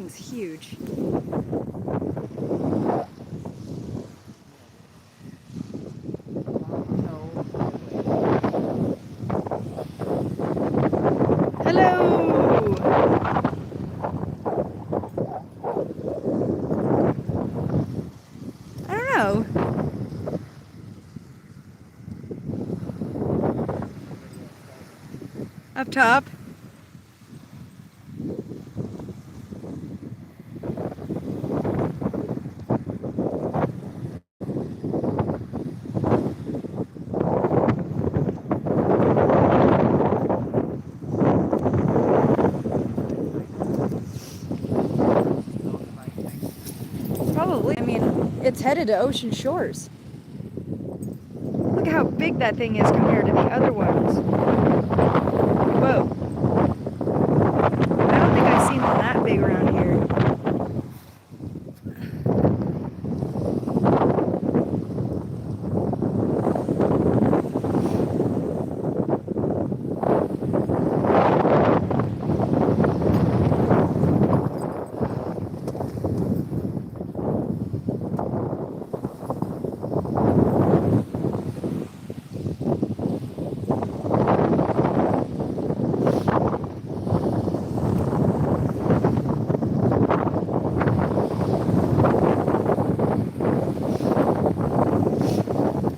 thing's huge. Hello! I don't know. Up top. Probably. I mean, it's headed to Ocean Shores. Look at how big that thing is compared to the other ones. Whoa. I don't think I've seen one that big around here.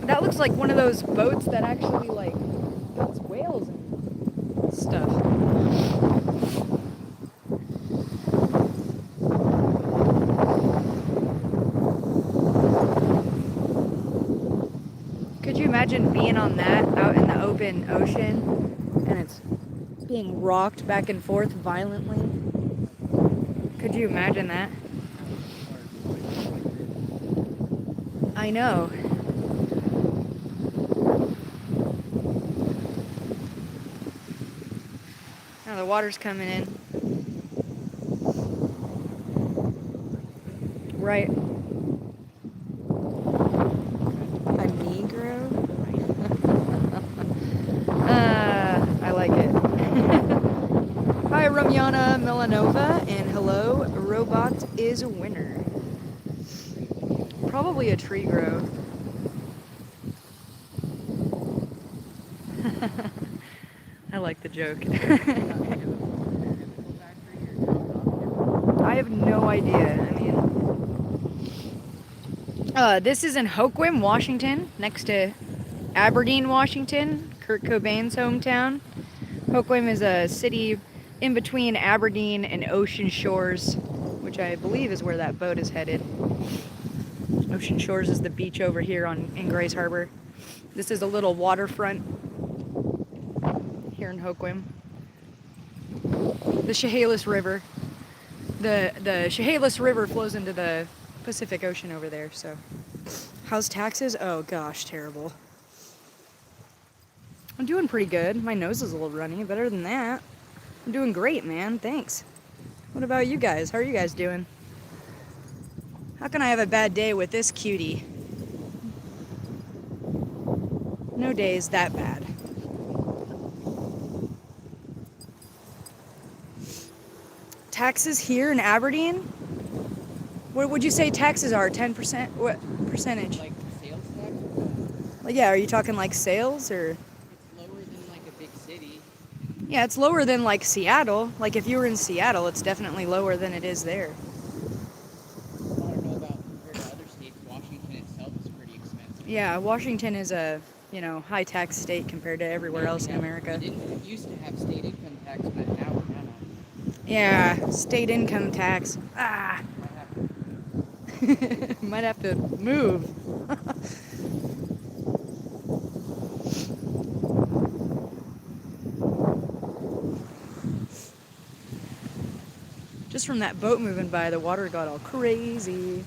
That looks like one of those boats that actually like builds whales and stuff. Could you imagine being on that out in the open ocean and it's being rocked back and forth violently? Could you imagine that? I know. Now the water's coming in. Right. A Negro? I like it. Hi, Ramyana Milanova, and hello, Robot is a winner. Probably a tree grove. I like the joke. I have no idea. I mean, this is in Hoquiam, Washington, next to Aberdeen, Washington, Kurt Cobain's hometown. Hoquiam is a city in between Aberdeen and Ocean Shores, which I believe is where that boat is headed. Ocean Shores is the beach over here in Grays Harbor. This is a little waterfront here in Hoquiam. The Chehalis River. The Chehalis River flows into the Pacific Ocean over there, so. How's taxes? Oh gosh, terrible. I'm doing pretty good. My nose is a little runny. Better than that, I'm doing great, man. Thanks. What about you guys? How are you guys doing? How can I have a bad day with this cutie? No day is that bad. Taxes here in Aberdeen? What would you say taxes are? 10%? What percentage? Like sales tax? Well, yeah, are you talking like sales or? It's lower than like a big city. Yeah, it's lower than like Seattle. Like if you were in Seattle, it's definitely lower than it is there. I don't know about compared to other states. Washington itself is pretty expensive. Yeah, Washington is a, high tax state compared to everywhere else in America. We didn't used to have state income tax, but now we're gonna. Yeah, state income tax. Ah. Might have to move. Just from that boat moving by, the water got all crazy.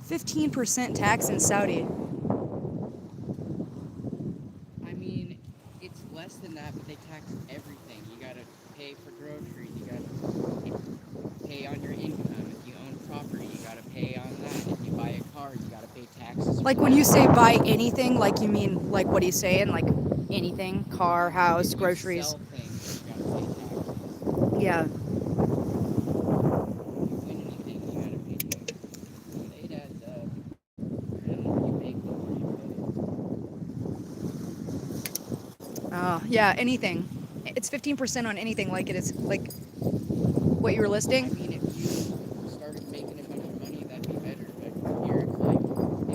15% tax in Saudi. I mean, it's less than that, but they tax everything. You gotta pay for groceries. You gotta pay on your income. If you own property, you gotta pay on that. If you buy a car, you gotta pay taxes. Like when you say buy anything, like you mean like what he's saying, like anything, car, house, groceries. Sell things, you gotta pay taxes. Yeah. Yeah, anything. It's 15% on anything, like it is, like what you were listing. I mean, if you started making a bunch of money, that'd be better. But here it's like,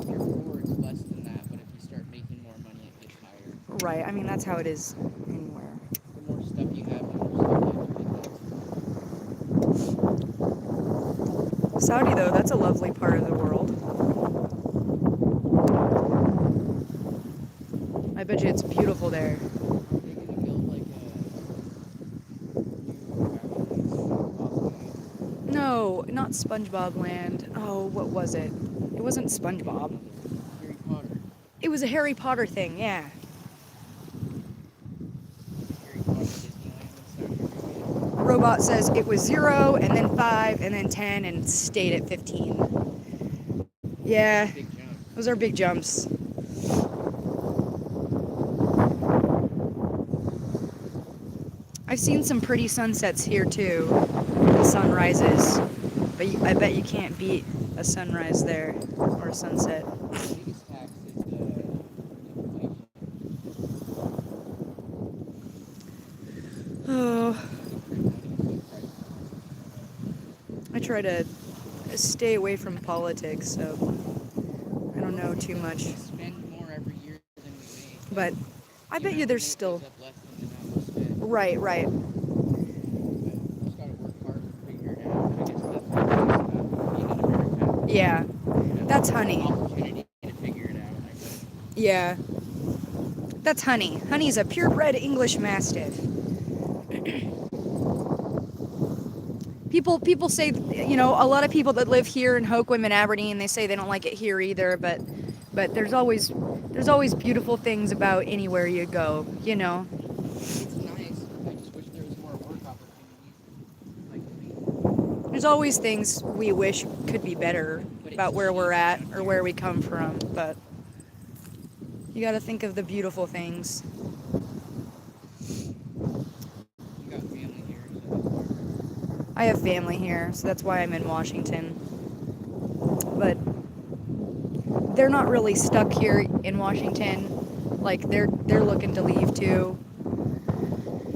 if you're poor, it's less than that. But if you start making more money, it gets higher. Right. I mean, that's how it is anywhere. The more stuff you have, the more stuff you have to pay. Saudi, though, that's a lovely part of the world. I bet you it's beautiful there. They're gonna build like a new No, not SpongeBob Land. Oh, what was it? It wasn't SpongeBob. Harry Potter. It was a Harry Potter thing, yeah. Harry Potter Disneyland in Saudi Arabia. Robot says it was 0, and then 5, and then 10, and stayed at 15. Yeah, Big jump. those are big jumps. I've seen some pretty sunsets here too, sunrises, but I bet you can't beat a sunrise there or a sunset. The biggest tax is the inflation. Oh, I try to stay away from politics, so I don't know too much. We spend more every year than we make. But I bet you there's still... Up less than the amount we spend. Right. But we just gotta work hard to figure it out. I guess that's what it is about being in America. Yeah, You know, that's honey. Opportunity to figure it out, I guess. Yeah, that's Honey. Honey's a purebred English Mastiff. People say, you know, a lot of people that live here in Hoquiam and Aberdeen, they say they don't like it here either, but there's always beautiful things about anywhere you go, you know. It's nice. I just wish there was more work opportunities. Like me. There's always things we wish could be better about where we're at or where we come from, but you got to think of the beautiful things. You got family here, so that's why. I have family here, so that's why I'm in Washington. But they're not really stuck here in Washington. Like they're looking to leave too.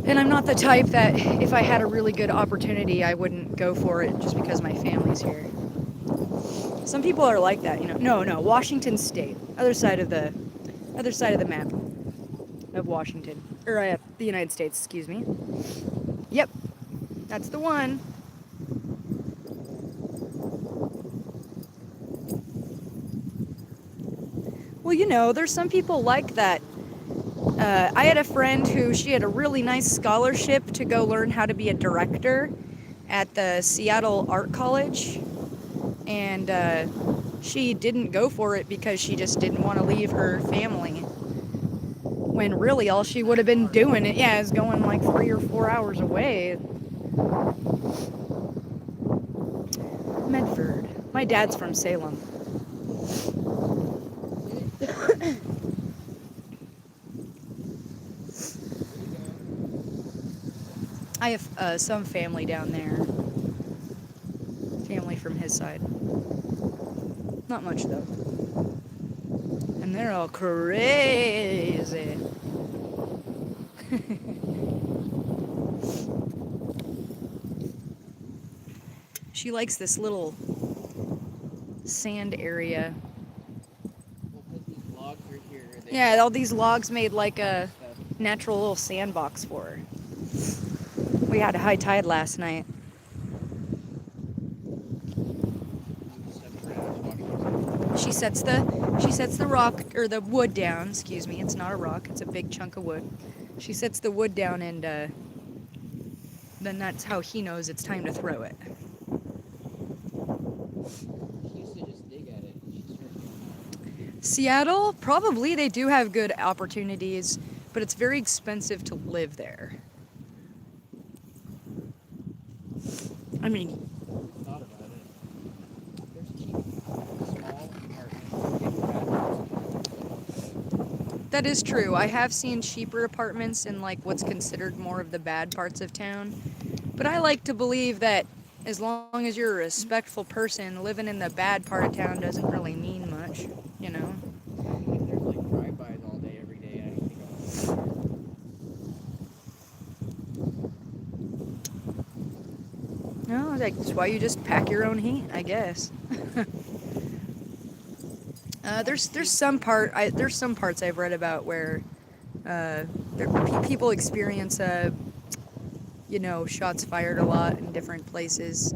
And I'm not the type that if I had a really good opportunity, I wouldn't go for it just because my family's here. Some people are like that, you know. No, Washington State, other side of the map of Washington, or the United States, excuse me. Yep, that's the one. Well, you know, there's some people like that. I had a friend she had a really nice scholarship to go learn how to be a director at the Seattle Art College, and she didn't go for it because she just didn't want to leave her family. When really all she would have been doing is going like 3 or 4 hours away. Medford. My dad's from Salem. I have some family down there. Family from his side. Not much though. And they're all crazy. She likes this little sand area. Well, because these logs are here. Yeah, all these logs made like a natural little sandbox for her. We had a high tide last night. She sets the rock or the wood down. Excuse me, it's not a rock; it's a big chunk of wood. She sets the wood down, and then that's how he knows it's time to throw it. She used to just dig at it. Seattle, probably they do have good opportunities, but it's very expensive to live there. I mean, Thought about it. There's cheap, small apartments. that is true. I have seen cheaper apartments in like what's considered more of the bad parts of town. But I like to believe that as long as you're a respectful person, living in the bad part of town doesn't really mean much, you know? If there's like drive-bys all day, every day, I think Well, that's why you just pack your own heat, I guess. There's some parts I've read about where people experience shots fired a lot in different places.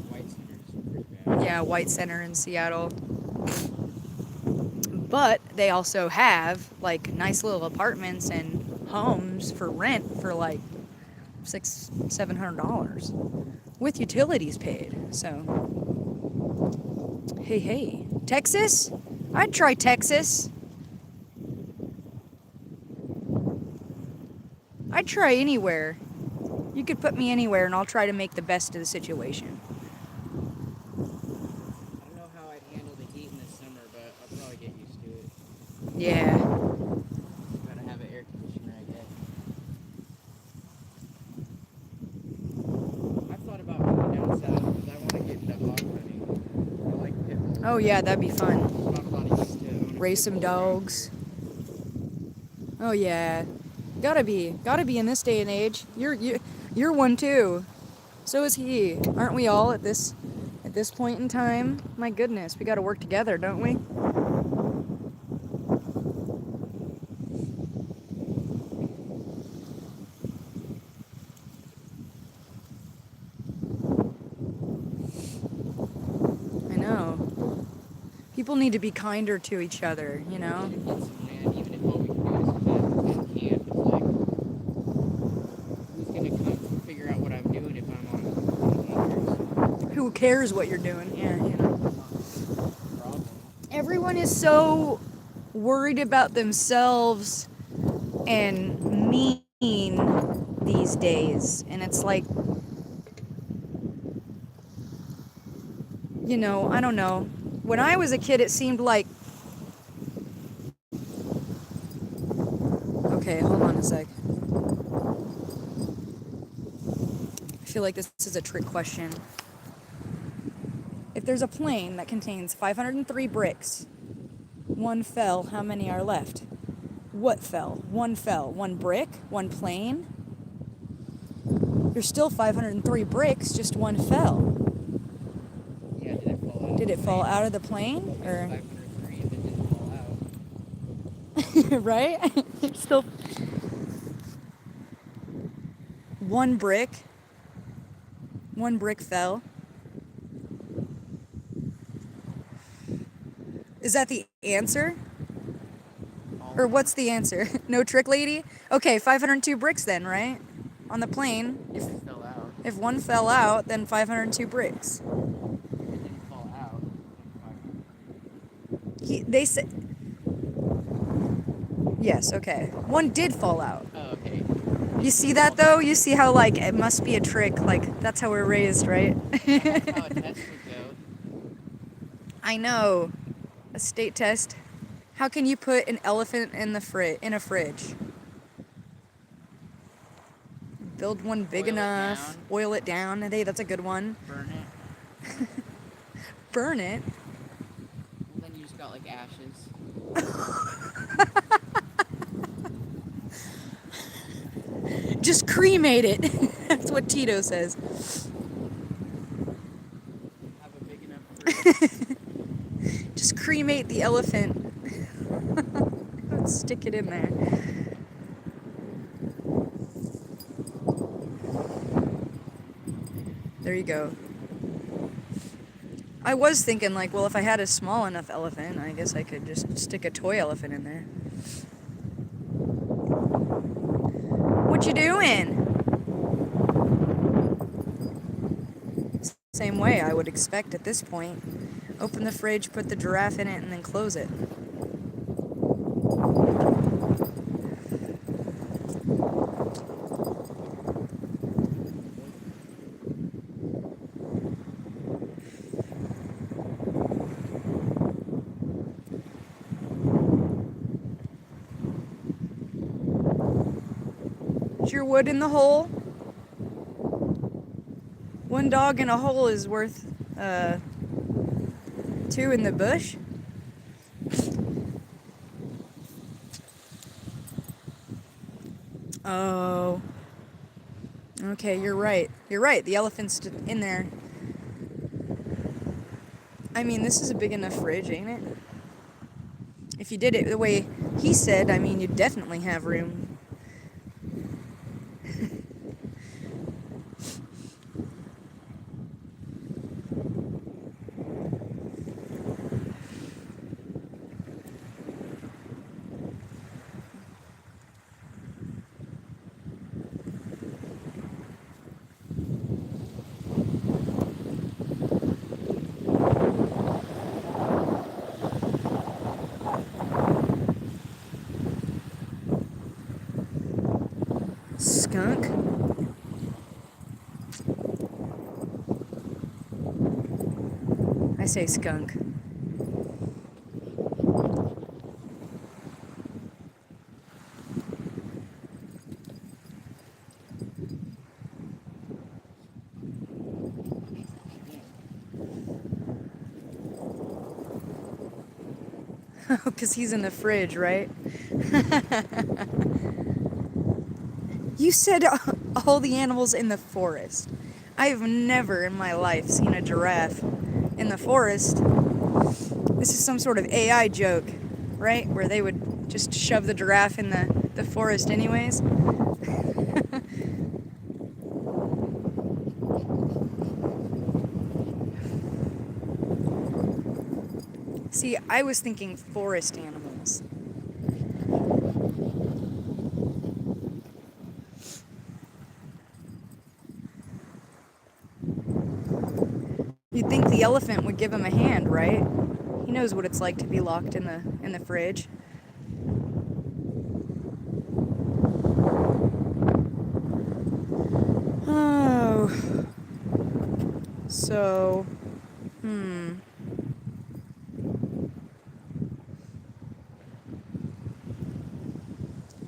White Center's pretty bad. Yeah, White Center in Seattle. But they also have like nice little apartments and homes for rent for like $600-700 with utilities paid. So hey, Texas? I'd try Texas. I'd try anywhere. You could put me anywhere and I'll try to make the best of the situation. I don't know how I'd handle the heat in the summer, but I'll probably get used to it. Yeah. Gotta have an air conditioner, I guess. I've thought about moving down south because I want to get into hog hunting. I like pit bulls. Oh yeah, that'd be fun. Not a lot of use to owning a Raise pit some bull around dogs. Oh yeah. Gotta be in this day and age. You're one too. So is he. Aren't we all at this point in time? My goodness, we gotta work together, don't we? I know. People need to be kinder to each other, you know? here. Get some land, even if all we can do is plant camp. It's like, who's gonna come figure out what I'm doing if I'm on hunters? Who cares what you're doing? Yeah, you know. Problem. Everyone is so worried about themselves and mean these days, and it's like, I don't know. When I was a kid, it seemed like, okay, hold on a sec. I feel like this is a trick question. If there's a plane that contains 503 bricks, one fell, how many are left? What fell? One fell. One brick? One plane? There's still 503 bricks, just one fell. Yeah, did it fall out? Did it fall out of the plane? Or 503 if it didn't fall out. right? It's still one brick fell. Is that the answer? Or what's the answer? No trick, lady? Okay, 502 bricks then, right? On the plane. If it fell out. If one fell out, then 502 bricks. If it didn't fall out, then 503. They said... Yes, okay. One did fall out. Oh, okay. You see that, though? You see how, like, it must be a trick. Like, that's how we're raised, right? That's how a test would go. I know. A state test. How can you put an elephant in a fridge? Build one big enough. Oil it down. Hey, that's a good one. Burn it. Burn it? Then you just got like ashes. Just cremate it. That's what Tito says. Have a big enough fridge. Just cremate the elephant. Stick it in there. There you go. I was thinking, like, well, if I had a small enough elephant, I guess I could just stick a toy elephant in there. What you doing? Same way I would expect at this point. Open the fridge, put the giraffe in it, and then close it. Is your wood in the hole? One dog in a hole is worth two in the bush. Oh. Okay, you're right. You're right. The elephant's in there. I mean, this is a big enough fridge, ain't it? If you did it the way he said, I mean, you'd definitely have room. Skunk? I say skunk. Because he's in the fridge, right? You said all the animals in the forest. I have never in my life seen a giraffe in the forest. This is some sort of AI joke, right? Where they would just shove the giraffe in the forest anyways. See, I was thinking forest animals. You'd think the elephant would give him a hand, right? He knows what it's like to be locked in the fridge. Oh. So,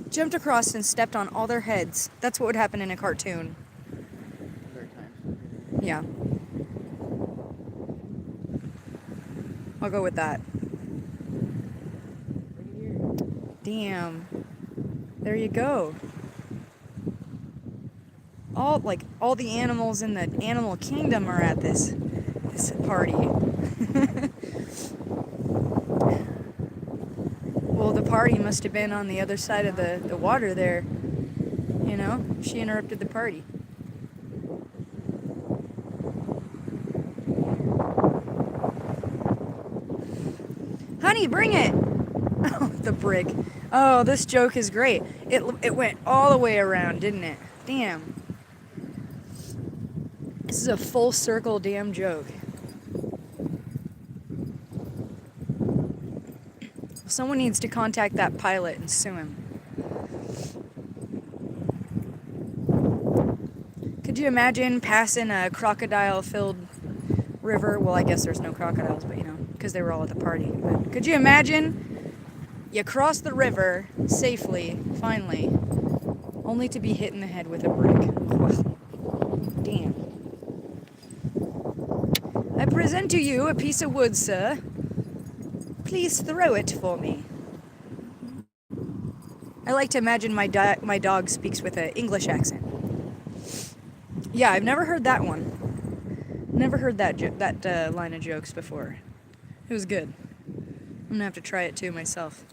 jumped across and stepped on all their heads. That's what would happen in a cartoon. Yeah. I'll go with that. Damn. There you go. All the animals in the animal kingdom are at this party. Well, the party must have been on the other side of the water there. You know, she interrupted the party. Honey, bring it! Oh, the brick. Oh, this joke is great. It went all the way around, didn't it? Damn. This is a full circle damn joke. Someone needs to contact that pilot and sue him. Could you imagine passing a crocodile-filled river? Well, I guess there's no crocodiles, but you know, because they were all at the party. But could you imagine you cross the river safely, finally, only to be hit in the head with a brick? Well, damn. I present to you a piece of wood, sir. Please throw it for me. I like to imagine my dog speaks with an English accent. Yeah, I've never heard that one. Never heard that line of jokes before. It was good. I'm gonna have to try it too myself.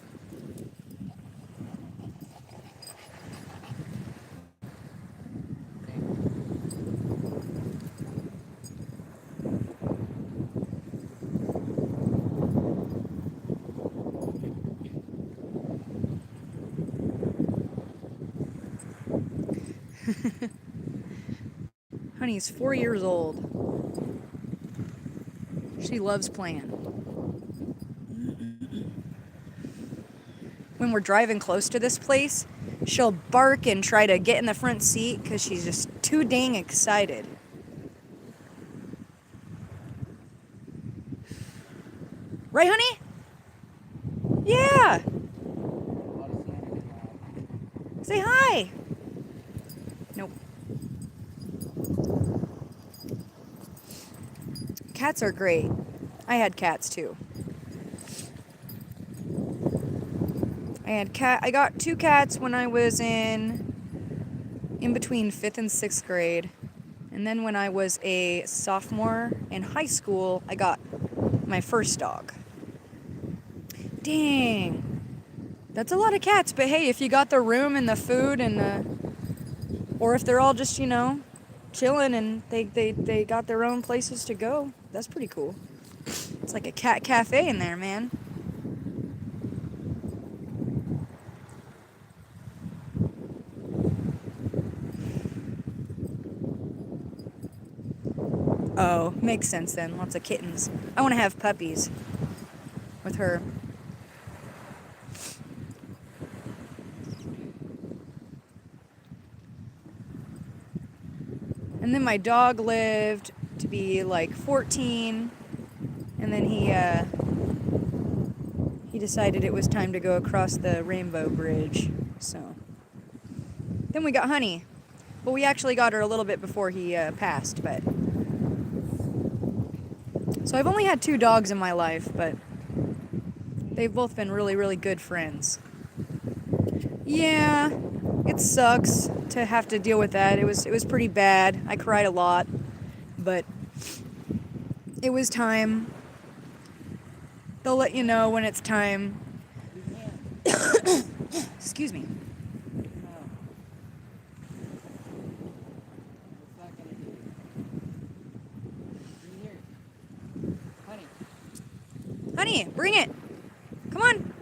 Honey's 4 years old. She loves playing. When we're driving close to this place, she'll bark and try to get in the front seat because she's just too dang excited. Right, honey? Yeah! Say hi! Nope. Cats are great. I had cats too. I got 2 cats when I was in in between 5th and 6th grade. And then when I was a sophomore in high school, I got my first dog. Dang. That's a lot of cats, but hey, if you got the room and the food and the... Or if they're all just, you know, chilling and they got their own places to go, that's pretty cool. It's like a cat cafe in there, man. Oh, makes sense then. Lots of kittens. I want to have puppies with her. And then my dog lived to be like 14, and then he decided it was time to go across the Rainbow Bridge. So then we got Honey. Well, we actually got her a little bit before he passed, but so I've only had 2 dogs in my life, but they've both been really, really good friends. Yeah, it sucks to have to deal with that. It was pretty bad. I cried a lot, but it was time. They'll let you know when it's time. Excuse me. Honey, bring it. Come on.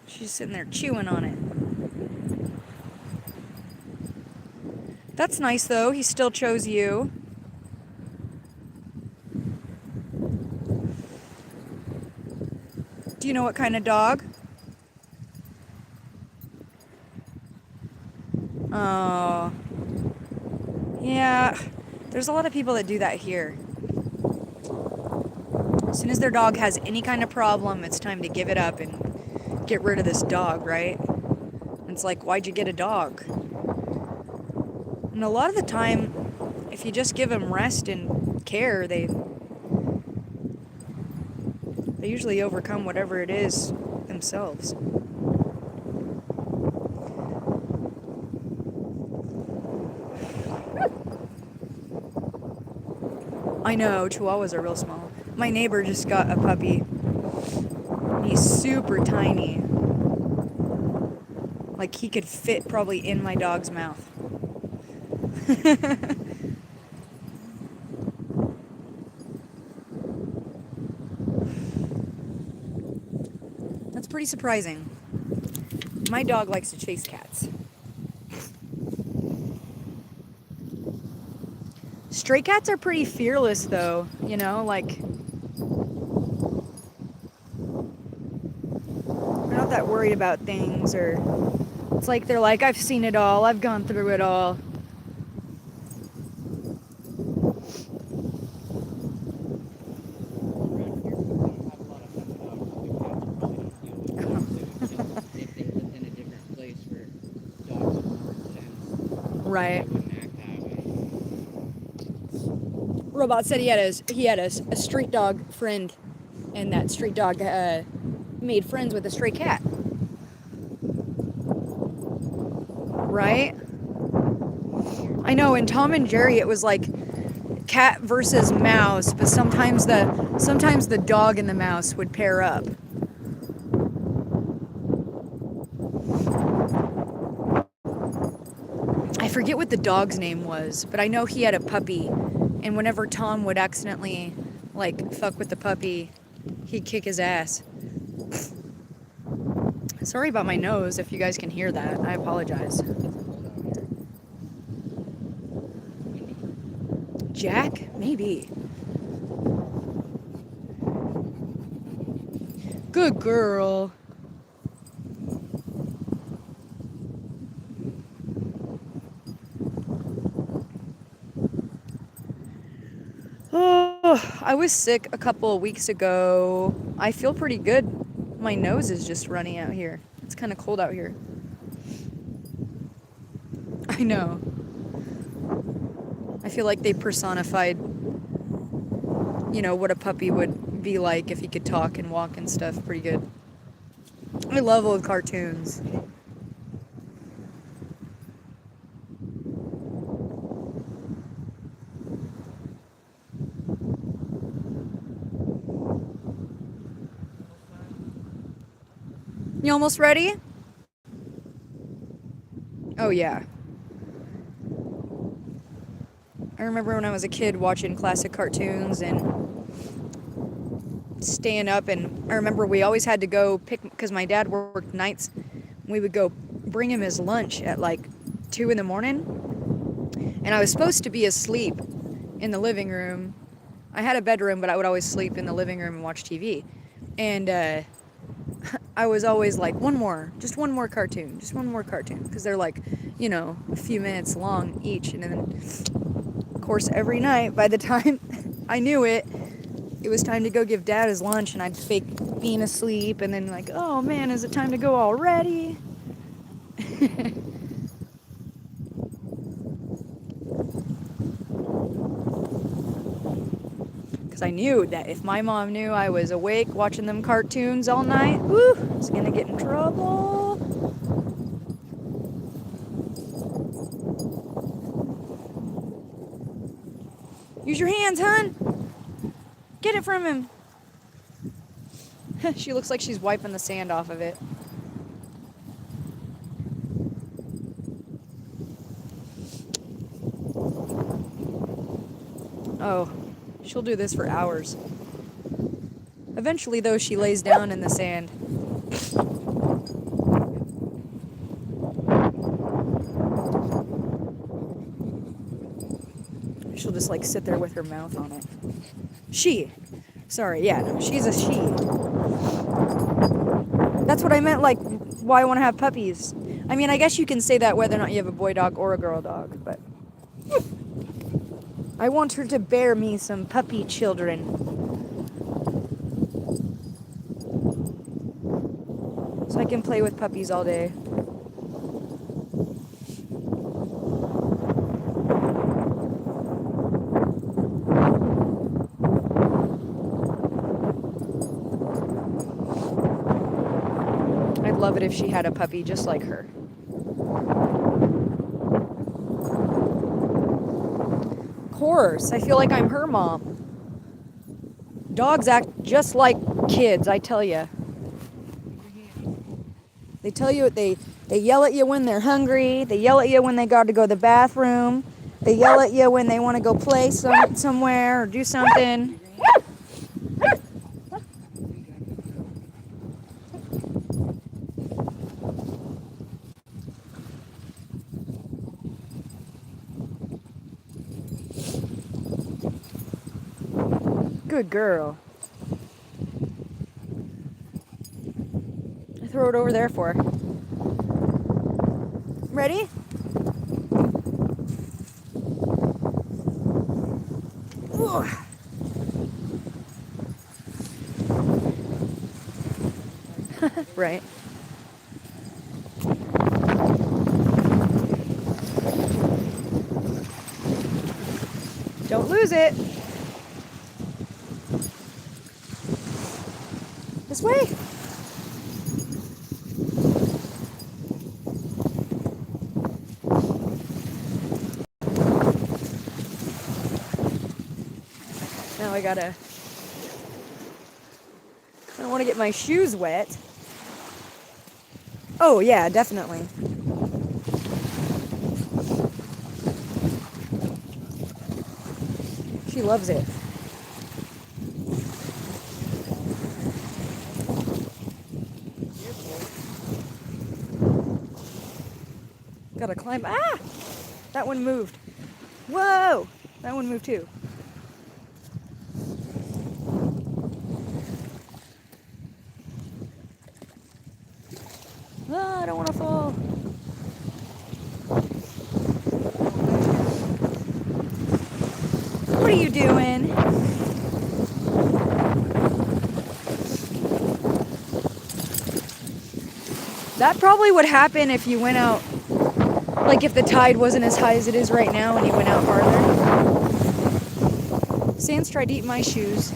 She's sitting there chewing on it. That's nice, though. He still chose you. Do you know what kind of dog? Oh. Yeah. There's a lot of people that do that here. As soon as their dog has any kind of problem, it's time to give it up and get rid of this dog, right? It's like, why'd you get a dog? And a lot of the time, if you just give them rest and care, they usually overcome whatever it is themselves. I know, Chihuahuas are real small. My neighbor just got a puppy. He's super tiny. Like he could fit probably in my dog's mouth. That's pretty surprising. My dog likes to chase cats. Stray cats are pretty fearless though, you know, like they're not that worried about things, or it's like they're like, I've seen it all, I've gone through it all. Right. Robot said he had a street dog friend, and that street dog made friends with a stray cat. Right? I know, in Tom and Jerry it was like cat versus mouse, but sometimes the dog and the mouse would pair up. I forget what the dog's name was, but I know he had a puppy, and whenever Tom would accidentally like fuck with the puppy, he'd kick his ass. Sorry about my nose if you guys can hear that. I apologize. Jack? Maybe. Good girl. Oh, I was sick a couple of weeks ago. I feel pretty good. My nose is just running out here. It's kind of cold out here. I know. I feel like they personified, you know, what a puppy would be like if he could talk and walk and stuff. Pretty good. I love old cartoons. You almost ready? Oh, yeah. I remember when I was a kid watching classic cartoons and staying up, and I remember we always had to go pick, because my dad worked nights, we would go bring him his lunch at like 2 in the morning, and I was supposed to be asleep in the living room. I had a bedroom, but I would always sleep in the living room and watch TV. And I was always like, just one more cartoon, because they're like, a few minutes long each. And then, of course, every night, by the time I knew it, it was time to go give Dad his lunch, and I'd fake being asleep, and then like, oh man, is it time to go already? Because I knew that if my mom knew I was awake watching them cartoons all night, woo, I was gonna get in trouble. Use your hands, hon. Get it from him. She looks like she's wiping the sand off of it. Oh, she'll do this for hours. Eventually, though, she lays down in the sand. She'll just like sit there with her mouth on it. Sorry, yeah, no, she's a she. That's what I meant, like, why I want to have puppies. I mean, I guess you can say that whether or not you have a boy dog or a girl dog, but I want her to bear me some puppy children. So I can play with puppies all day. I'd love it if she had a puppy just like her. Of course, I feel like I'm her mom. Dogs act just like kids, I tell you. They tell you they yell at you when they're hungry. They yell at you when they got to go to the bathroom. They yell at you when they want to go play somewhere or do something. Good girl. I throw it over there for her. Ready? Ooh. Right. Don't lose it. This way. Now I don't want to get my shoes wet. Oh yeah, definitely. She loves it. Gotta climb. Ah! That one moved. Whoa! That one moved too. Ah, I don't want to fall. What are you doing? That probably would happen if you went out, like if the tide wasn't as high as it is right now and you went out farther. Sand's tried to eat my shoes.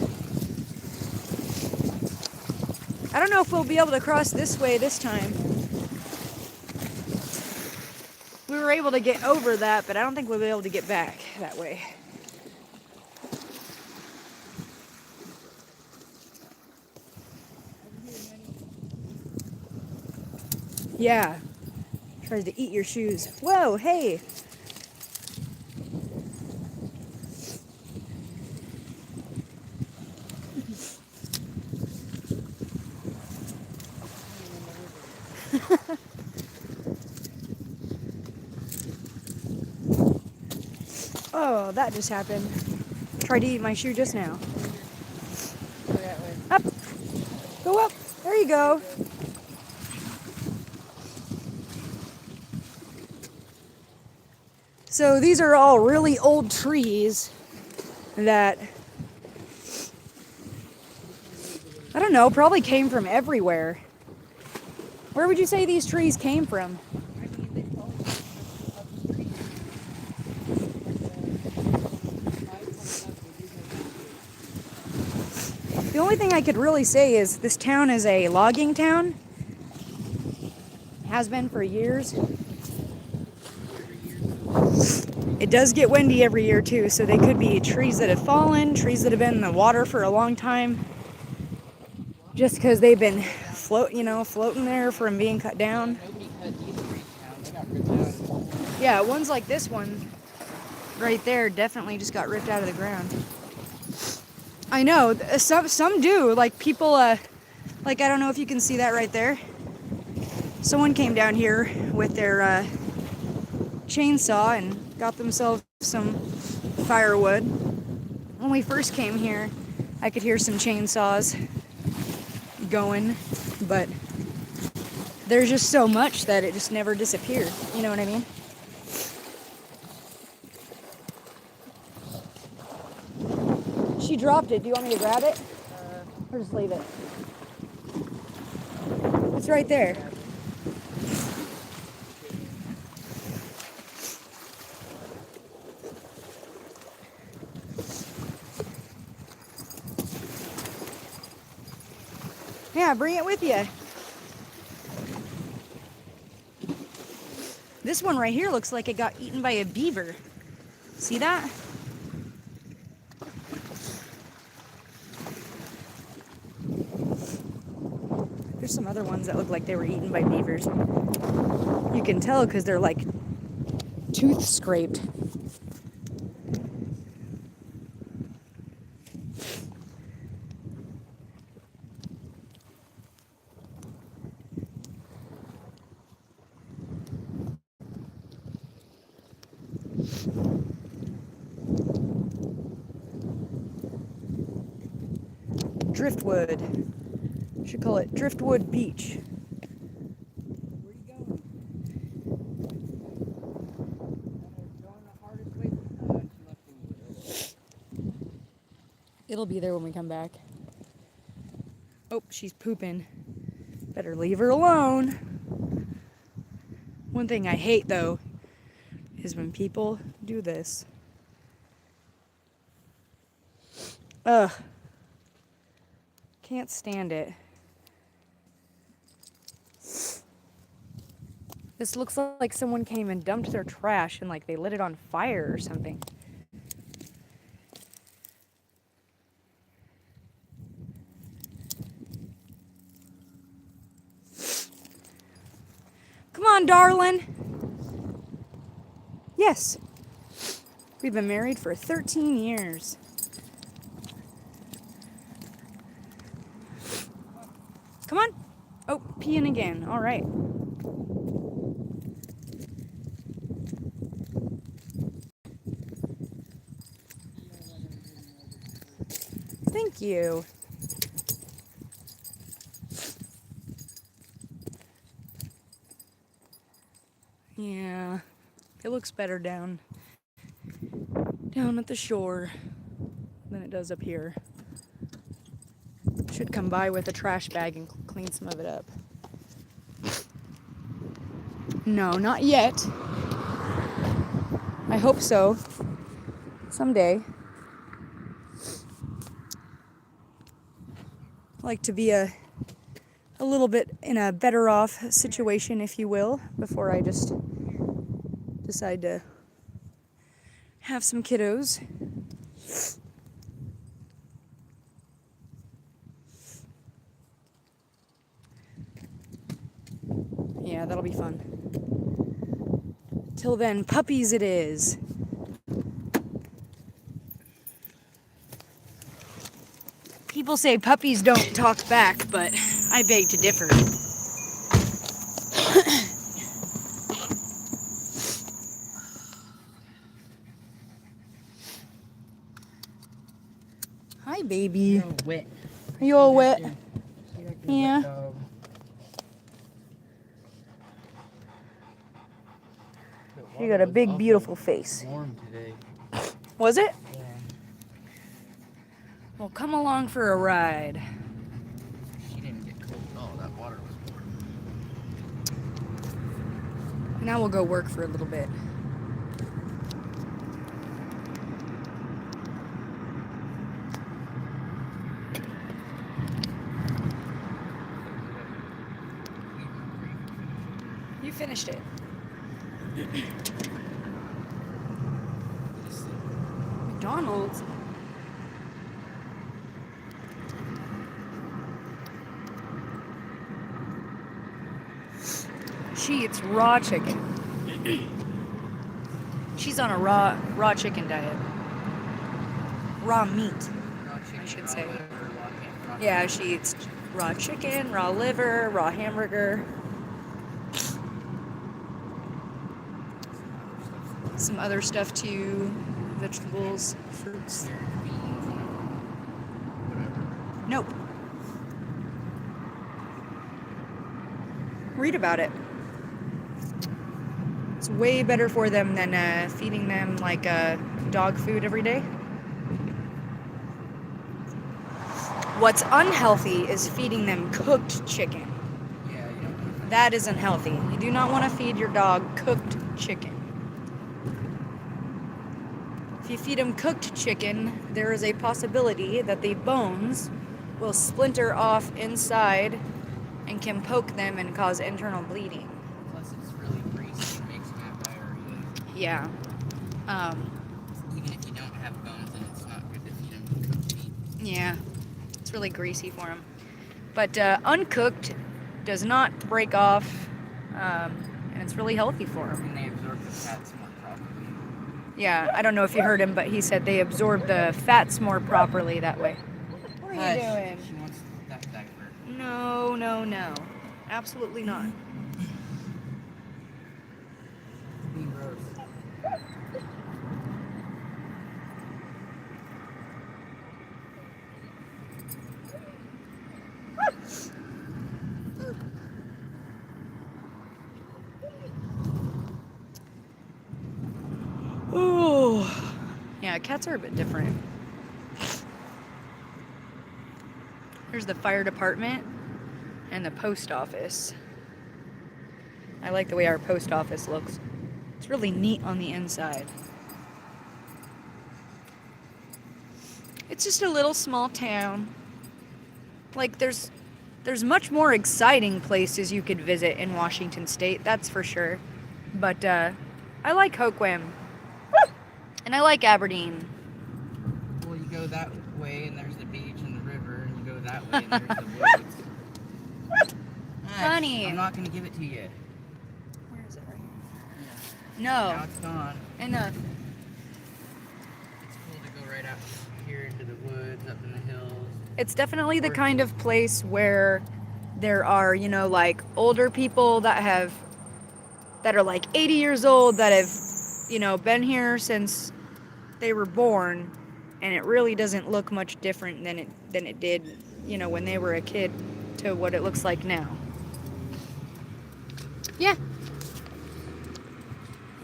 I don't know if we'll be able to cross this way this time. We were able to get over that, but I don't think we'll be able to get back that way. Yeah. Tries to eat your shoes. Whoa, hey. Oh, that just happened. Tried to eat my shoe just now. Go that way. Up. Go up. There you go. So these are all really old trees that, I don't know, probably came from everywhere. Where would you say these trees came from? I mean, they probably up the street. The only thing I could really say is this town is a logging town. Has been for years. It does get windy every year too, so they could be trees that have fallen, trees that have been in the water for a long time, just because they've been floating there from being cut down. Nobody cut these trees down. They got ripped out. Yeah, ones like this one right there definitely just got ripped out of the ground. I know, some do, like people, like I don't know if you can see that right there. Someone came down here with their chainsaw and got themselves some firewood. When we first came here, I could hear some chainsaws going, but there's just so much that it just never disappeared. You know what I mean? She dropped it. Do you want me to grab it? Or just leave it? It's right there. Yeah, bring it with you. This one right here looks like it got eaten by a beaver. See that? There's some other ones that look like they were eaten by beavers. You can tell because they're like tooth scraped. Driftwood. Should call it Driftwood Beach. Where are you going? Going the hardest way. She left in. It'll be there when we come back. Oh, she's pooping. Better leave her alone. One thing I hate though is when people do this. Ugh. Can't stand it. This looks like someone came and dumped their trash and like they lit it on fire or something. Come on, darling. Yes. We've been married for 13 years. Come on. Oh, peeing again. All right. Thank you. Yeah, it looks better down at the shore than it does up here. Should come by with a trash bag and clean some of it up. No, not yet. I hope so. Someday. I like to be a little bit in a better off situation, if you will, before I just decide to have some kiddos. Yeah, Yeah, that'll be fun. Till then, puppies it is. People say puppies don't talk back, but I beg to differ. Hi, baby. You're all wet. Are you all wet? Yeah. You got a big, beautiful face. Warm today. Was it? Yeah. Well, come along for a ride. She didn't get cold at all. That water was warm. Now we'll go work for a little bit. You finished it. McDonald's? She eats raw chicken. She's on a raw chicken diet. Raw meat, I should say. Yeah, she eats raw chicken, raw liver, raw hamburger. Some other stuff too. Vegetables, fruits. Nope. Read about it. It's way better for them than feeding them like dog food every day. What's unhealthy is feeding them cooked chicken. Yeah, you know. That is unhealthy. You do not want to feed your dog cooked chicken. If you feed them cooked chicken, there is a possibility that the bones will splinter off inside and can poke them and cause internal bleeding. Plus, it's really greasy. It makes them have diarrhea. Yeah. Even if you don't have bones, then it's not good to feed them cooked meat. Yeah. It's really greasy for them. But uncooked does not break off, and it's really healthy for them. And they absorb the fats more properly. Yeah, I don't know if you heard him, but he said they absorb the fats more properly that way. What are you doing? She wants that diaper. No, no, no. Absolutely not. Being gross. Oh, yeah, cats are a bit different. There's the fire department and the post office. I like the way our post office looks. It's really neat on the inside. It's just a little small town. Like there's much more exciting places you could visit in Washington State, that's for sure. But I like Hoquiam. And I like Aberdeen. Well, you go that way and there's the beach and the river, and you go that way and there's the woods. Honey. I'm not going to give it to you. Where is it right here? Yeah. No. Now it's gone. Enough. It's cool to go right out here into the woods, up in the hills. It's definitely the kind of place where there are, you know, like older people that are like 80 years old that have, you know, been here since they were born, and it really doesn't look much different than it did, you know, when they were a kid to what it looks like now. Yeah.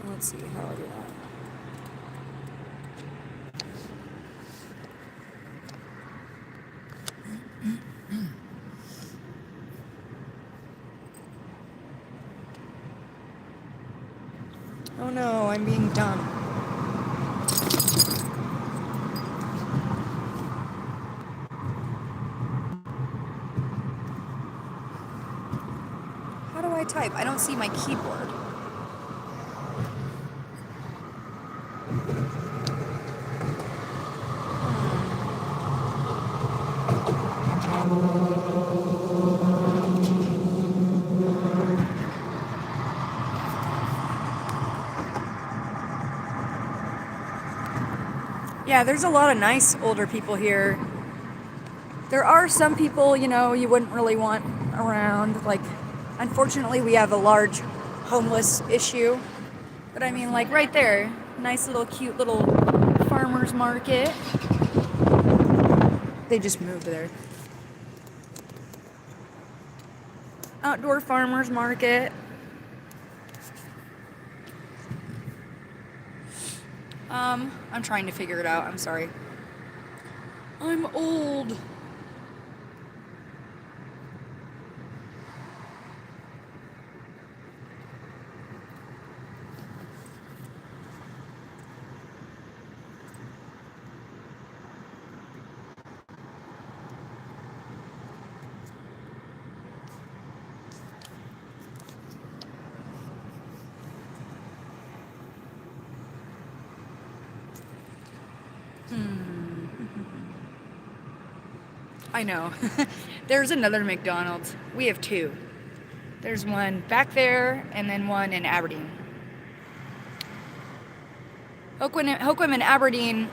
Let's see how I do that. Oh no, I'm being dumb. How do I type? I don't see my keyboard. Yeah, there's a lot of nice older people here. There are some people, you know, you wouldn't really want around. Like, unfortunately, we have a large homeless issue. But I mean, like right there, nice little cute little farmer's market. They just moved there. Outdoor farmer's market. I'm trying to figure it out. I'm sorry. I'm old. I know. There's another McDonald's. We have two. There's one back there and then one in Aberdeen. Hoquiam and Aberdeen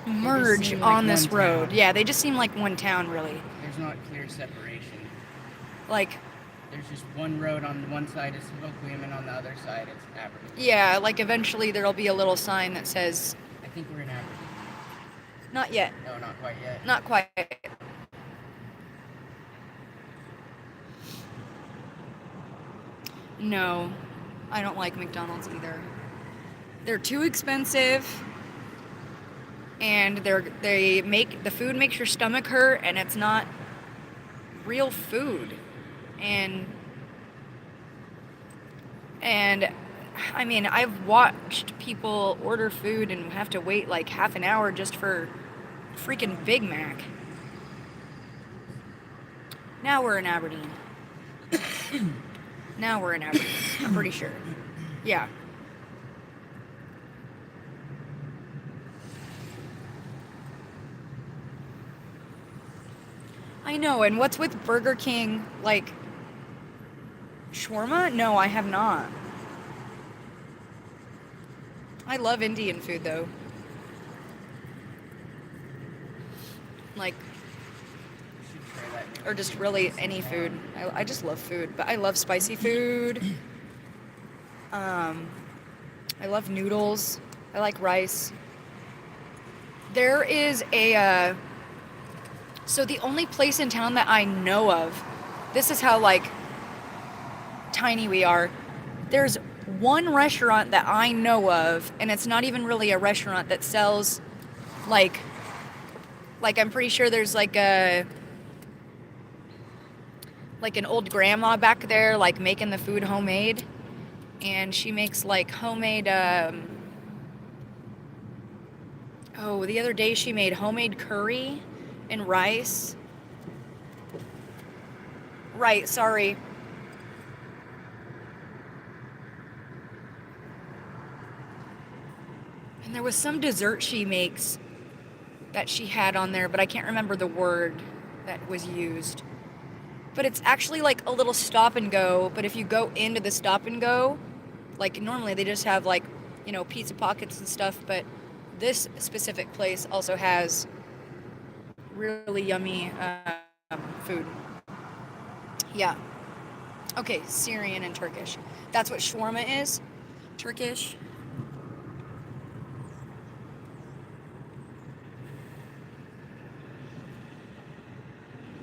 merge seem on like this one road. town. Yeah, they just seem like one town, really. There's not clear separation. Like, There's just one road on one side is Hoquiam and on the other side it's Aberdeen. yeah, like eventually there'll be a little sign that says, I think we're in Aberdeen. not yet. No, not quite yet. Not quite. No, I don't like McDonald's either. They're too expensive, and they make the food makes your stomach hurt, and it's not real food. And I mean, I've watched people order food and have to wait like half an hour just for freaking Big Mac. Now we're in Aberdeen. Now we're in Aberdeen. I'm pretty sure. Yeah. I know, and what's with Burger King, like, shawarma? No, I have not. I love Indian food, though. Like, or just really any food. I just love food, but I love spicy food. I love noodles. I like rice. There is a, so the only place in town that I know of, this is how, like, tiny we are. There's one restaurant that I know of, and it's not even really a restaurant that sells, like I'm pretty sure there's like an old grandma back there, like making the food homemade, and she makes like homemade, the other day she made homemade curry and rice. Right, sorry. And there was some dessert she makes that she had on there, but I can't remember the word that was used. But it's actually like a little stop and go, but if you go into the stop and go, like normally they just have like, you know, pizza pockets and stuff, but this specific place also has really yummy food. Yeah. Okay, Syrian and Turkish. That's what shawarma is. Turkish.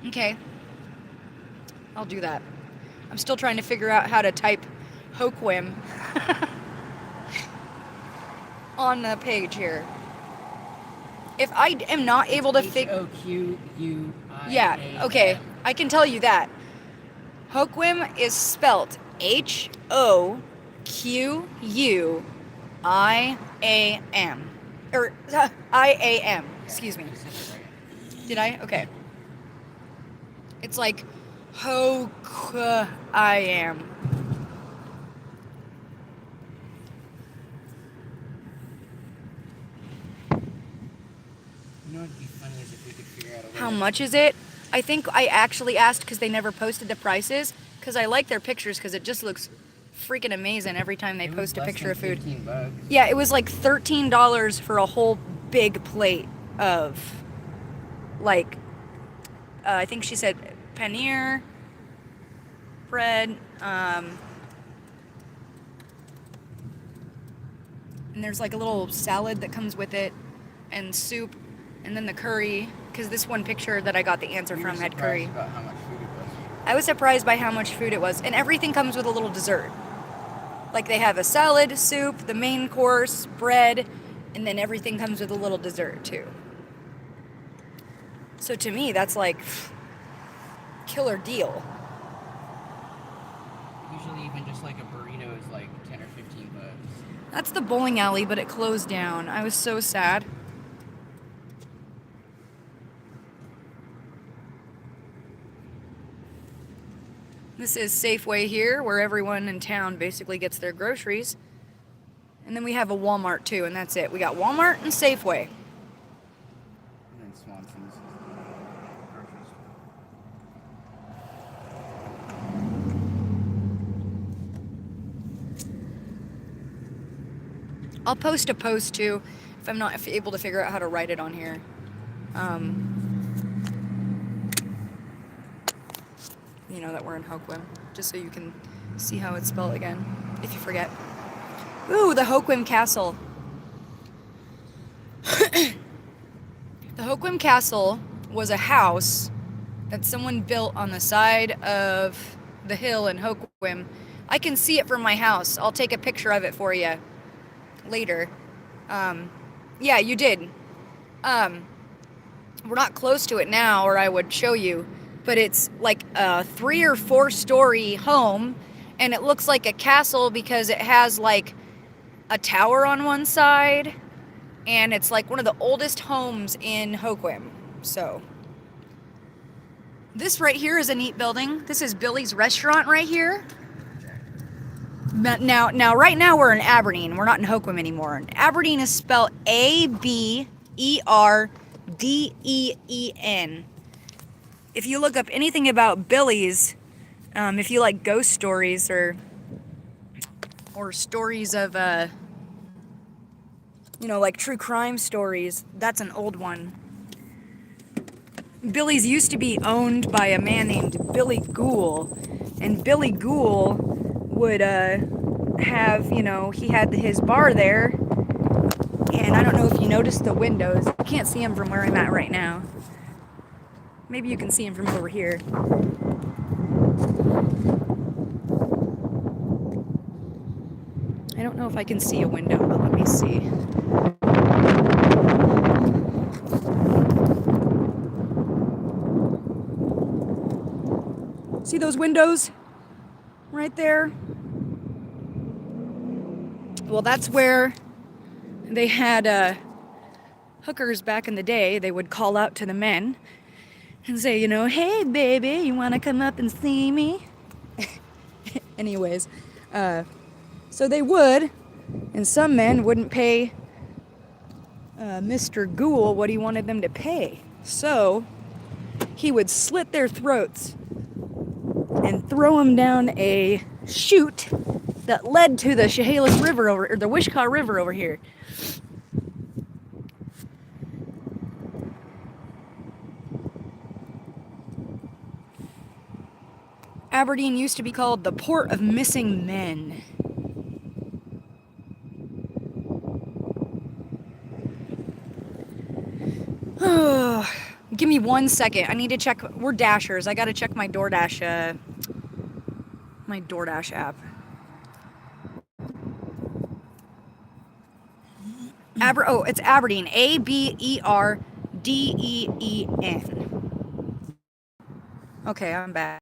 Okay. I'll do that. I'm still trying to figure out how to type Hoquiam on the page here. If I am not able to figure... Hoquiam. Yeah, okay. I can tell you that. Hoquiam is spelt Hoquiuam. Or IAM. Excuse me. Did I? Okay. It's like Hoquiam. You know what'd be funny is if we could figure out a way. How much is it? I think I actually asked because they never posted the prices, because I like their pictures because it just looks freaking amazing every time they post a picture of food. $15. Yeah, it was like $13 for a whole big plate of, like, I think she said paneer, bread, and there's like a little salad that comes with it, and soup, and then the curry, because this one picture that I got the answer from had curry. About how much food it was. I was surprised by how much food it was, and everything comes with a little dessert. Like they have a salad, soup, the main course, bread, and then everything comes with a little dessert too. So to me, that's like killer deal. Usually even just like a burrito is like 10 or 15 bucks. That's the bowling alley, but it closed down. I was so sad. This is Safeway here, where everyone in town basically gets their groceries. And then we have a Walmart too, and that's it. We got Walmart and Safeway. And then Swanson's grocery store. I'll post a post too, if I'm not able to figure out how to write it on here. You know, that we're in Hoquiam, just so you can see how it's spelled again, if you forget. Ooh, the Hoquiam Castle. The Hoquiam Castle was a house that someone built on the side of the hill in Hoquiam. I can see it from my house. I'll take a picture of it for you later. Yeah, you did. We're not close to it now, or I would show you, but it's like a 3 or 4 story home, and it looks like a castle because it has like a tower on one side, and it's like one of the oldest homes in Hoquiam. So this right here is a neat building. This is Billy's restaurant right here. Now, right now we're in Aberdeen. We're not in Hoquiam anymore. Aberdeen is spelled Aberdeen. If you look up anything about Billy's, if you like ghost stories or stories of, like true crime stories, that's an old one. Billy's used to be owned by a man named Billy Gould, and Billy Gould would have, he had his bar there, and I don't know if you noticed the windows. I can't see them from where I'm at right now. Maybe you can see them from over here. I don't know if I can see a window, but let me see. See those windows right there? Well, that's where they had hookers back in the day. They would call out to the men and say, hey, baby, you want to come up and see me? Anyways, so they would, and some men wouldn't pay Mr. Gould what he wanted them to pay. So he would slit their throats and throw them down a chute that led to the Chehalis River or the Wishkah River over here. Aberdeen used to be called the Port of Missing Men. Give me 1 second. I need to check. We're Dashers. I gotta check my DoorDash app. It's Aberdeen. Aberdeen. Okay, I'm back.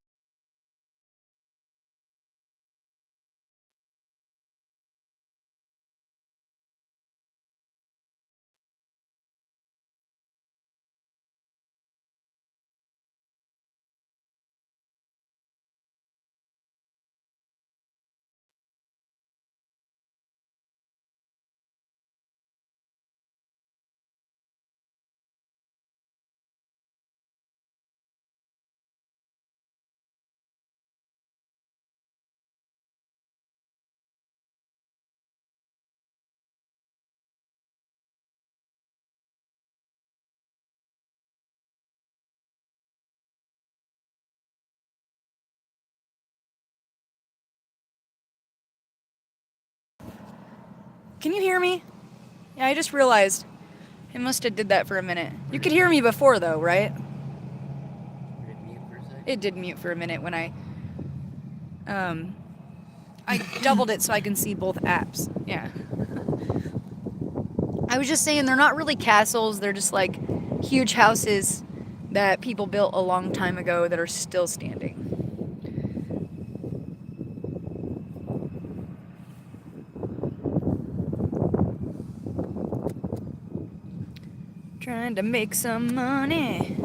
Can you hear me? Yeah, I just realized. I must have did that for a minute. You could hear me before, though, right? Did it mute for a second? It did mute for a minute when I doubled it so I can see both apps. Yeah. I was just saying they're not really castles. They're just like huge houses that people built a long time ago that are still standing. Trying to make some money.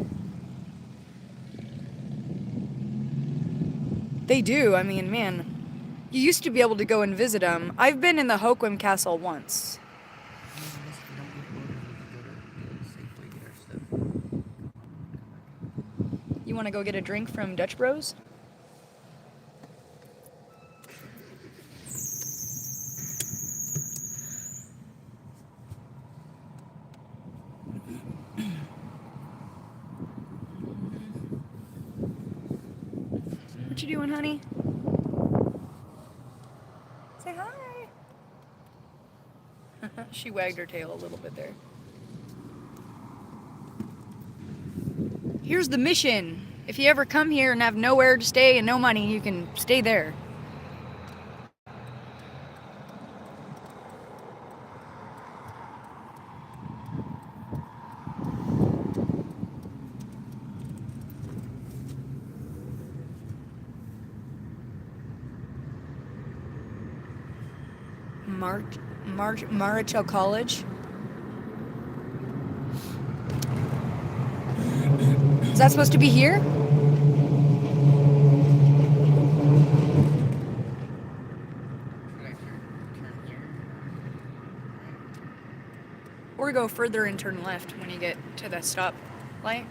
They do. I mean, man, you used to be able to go and visit them. I've been in the Hoquiam Castle once. You want to go get a drink from Dutch Bros? What you doing, honey? Say hi. She wagged her tail a little bit there. Here's the mission. If you ever come here and have nowhere to stay and no money, you can stay there. Marichal College. Is that supposed to be here? Or go further and turn left when you get to the stop light.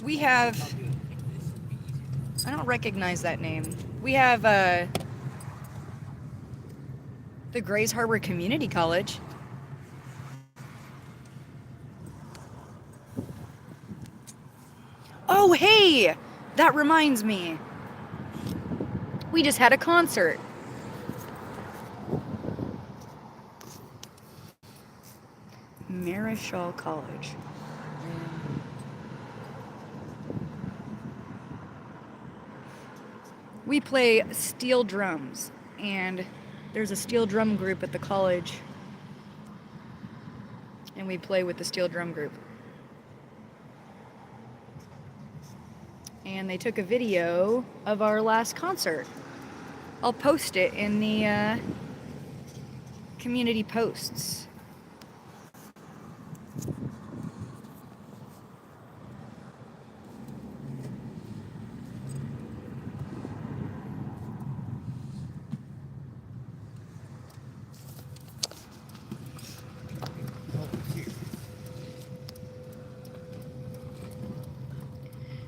We have... I don't recognize that name. We have the Grays Harbor Community College. Oh, hey! That reminds me. We just had a concert. Marichal College. We play steel drums, and there's a steel drum group at the college, and we play with the steel drum group. And they took a video of our last concert. I'll post it in the community posts.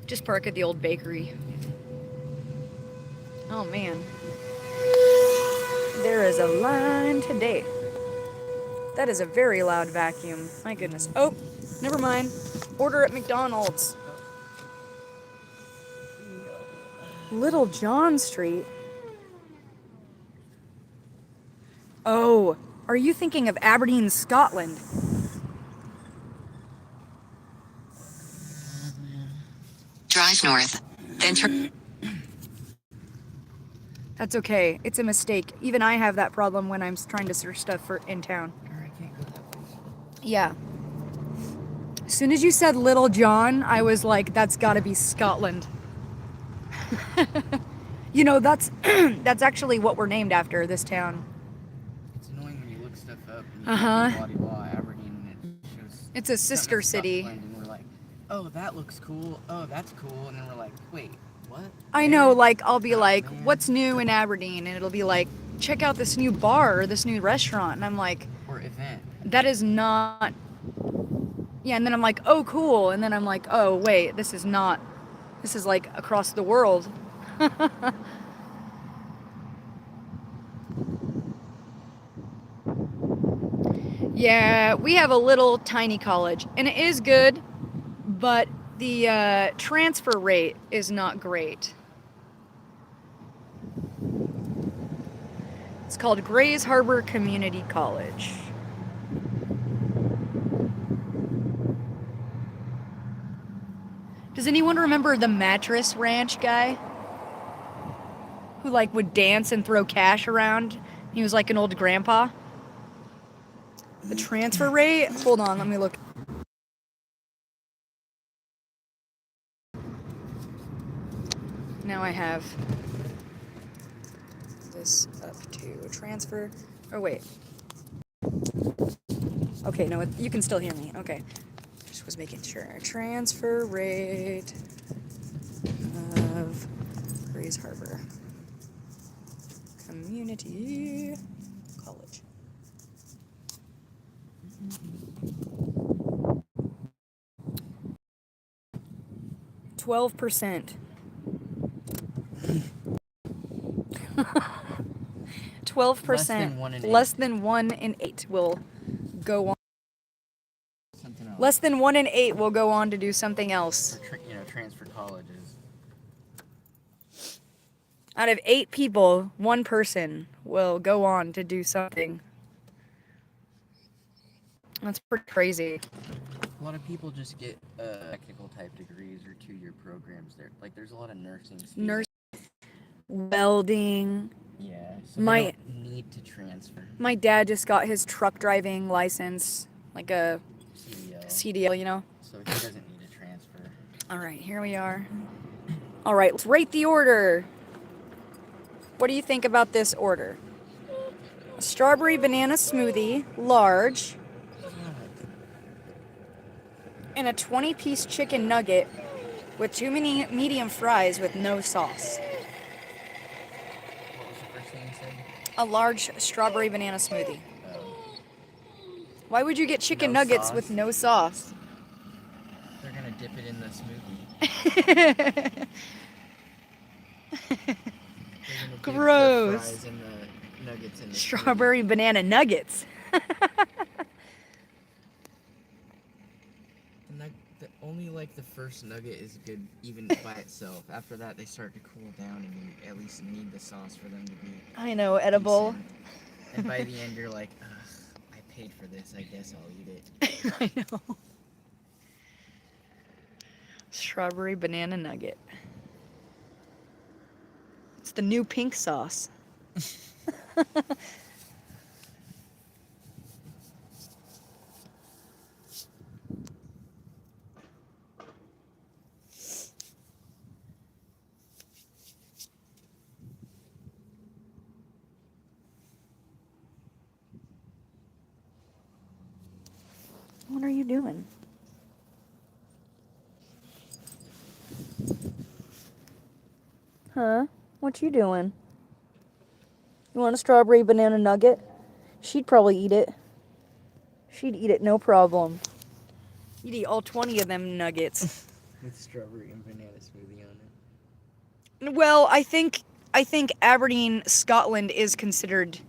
Just park at the old bakery. Oh man. There is a line today. That is a very loud vacuum. My goodness. Oh, never mind. Order at McDonald's. Little John Street. Oh, are you thinking of Aberdeen, Scotland? Drive north, then turn. That's okay. It's a mistake. Even I have that problem when I'm trying to search stuff in town. I can't go that way. Yeah. As soon as you said Little John, I was like, that's gotta be Scotland. You know, that's that's actually what we're named after, this town. It's annoying when you look stuff up and Uh-huh. you blah, Aberdeen, and it shows It's a sister city. Scotland, and we're like, oh, that looks cool. Oh, that's cool. And then we're like, wait, what? I know, like, I'll be Oh, like, man. what's new in Aberdeen? And it'll be like, check out this new bar or this new restaurant. And I'm like, Or event. that is not... Yeah, and then I'm like, oh, cool. And then I'm like, oh, wait, this is not... This is, like, across the world. Yeah, we have a little tiny college, and it is good, but the transfer rate is not great. It's called Grays Harbor Community College. Does anyone remember the Mattress Ranch guy? Who like would dance and throw cash around? He was like an old grandpa. The transfer rate? Hold on, let me look. Now I have this up to transfer. Oh, wait. Okay, no, you can still hear me. Okay. Just was making sure. Transfer rate of Grays Harbor Community College. 12%. 12%. Less than 1 in 8 will go on. Something else. Less than 1 in 8 will go on to do something else. For transfer colleges. Out of 8 people, 1 person will go on to do something. That's pretty crazy. A lot of people just get technical type degrees or 2-year programs there. Like, there's a lot of nursing students. Welding. Yeah, so they don't need to transfer. My dad just got his truck driving license, like a CDL, you know? So he doesn't need to transfer. All right, here we are. All right, let's rate the order. What do you think about this order? A strawberry banana smoothie, large, and a 20-piece chicken nugget with 2 medium fries with no sauce. What was the first thing you said? A large strawberry banana smoothie. Why would you get chicken nuggets with no sauce? They're gonna dip it in the smoothie. Gross. The fries and the nuggets in the Strawberry banana nuggets. Only like the first nugget is good even by itself. After that, they start to cool down, and you at least need the sauce for them to be. I know, edible. Decent. And by the end, you're like, ugh, I paid for this. I guess I'll eat it. I know. Strawberry banana nugget. It's the new pink sauce. What are you doing? Huh? What you doing? You want a strawberry banana nugget? She'd probably eat it. She'd eat it, no problem. You'd eat all 20 of them nuggets. With strawberry and banana smoothie on it. Well, I think Aberdeen, Scotland is considered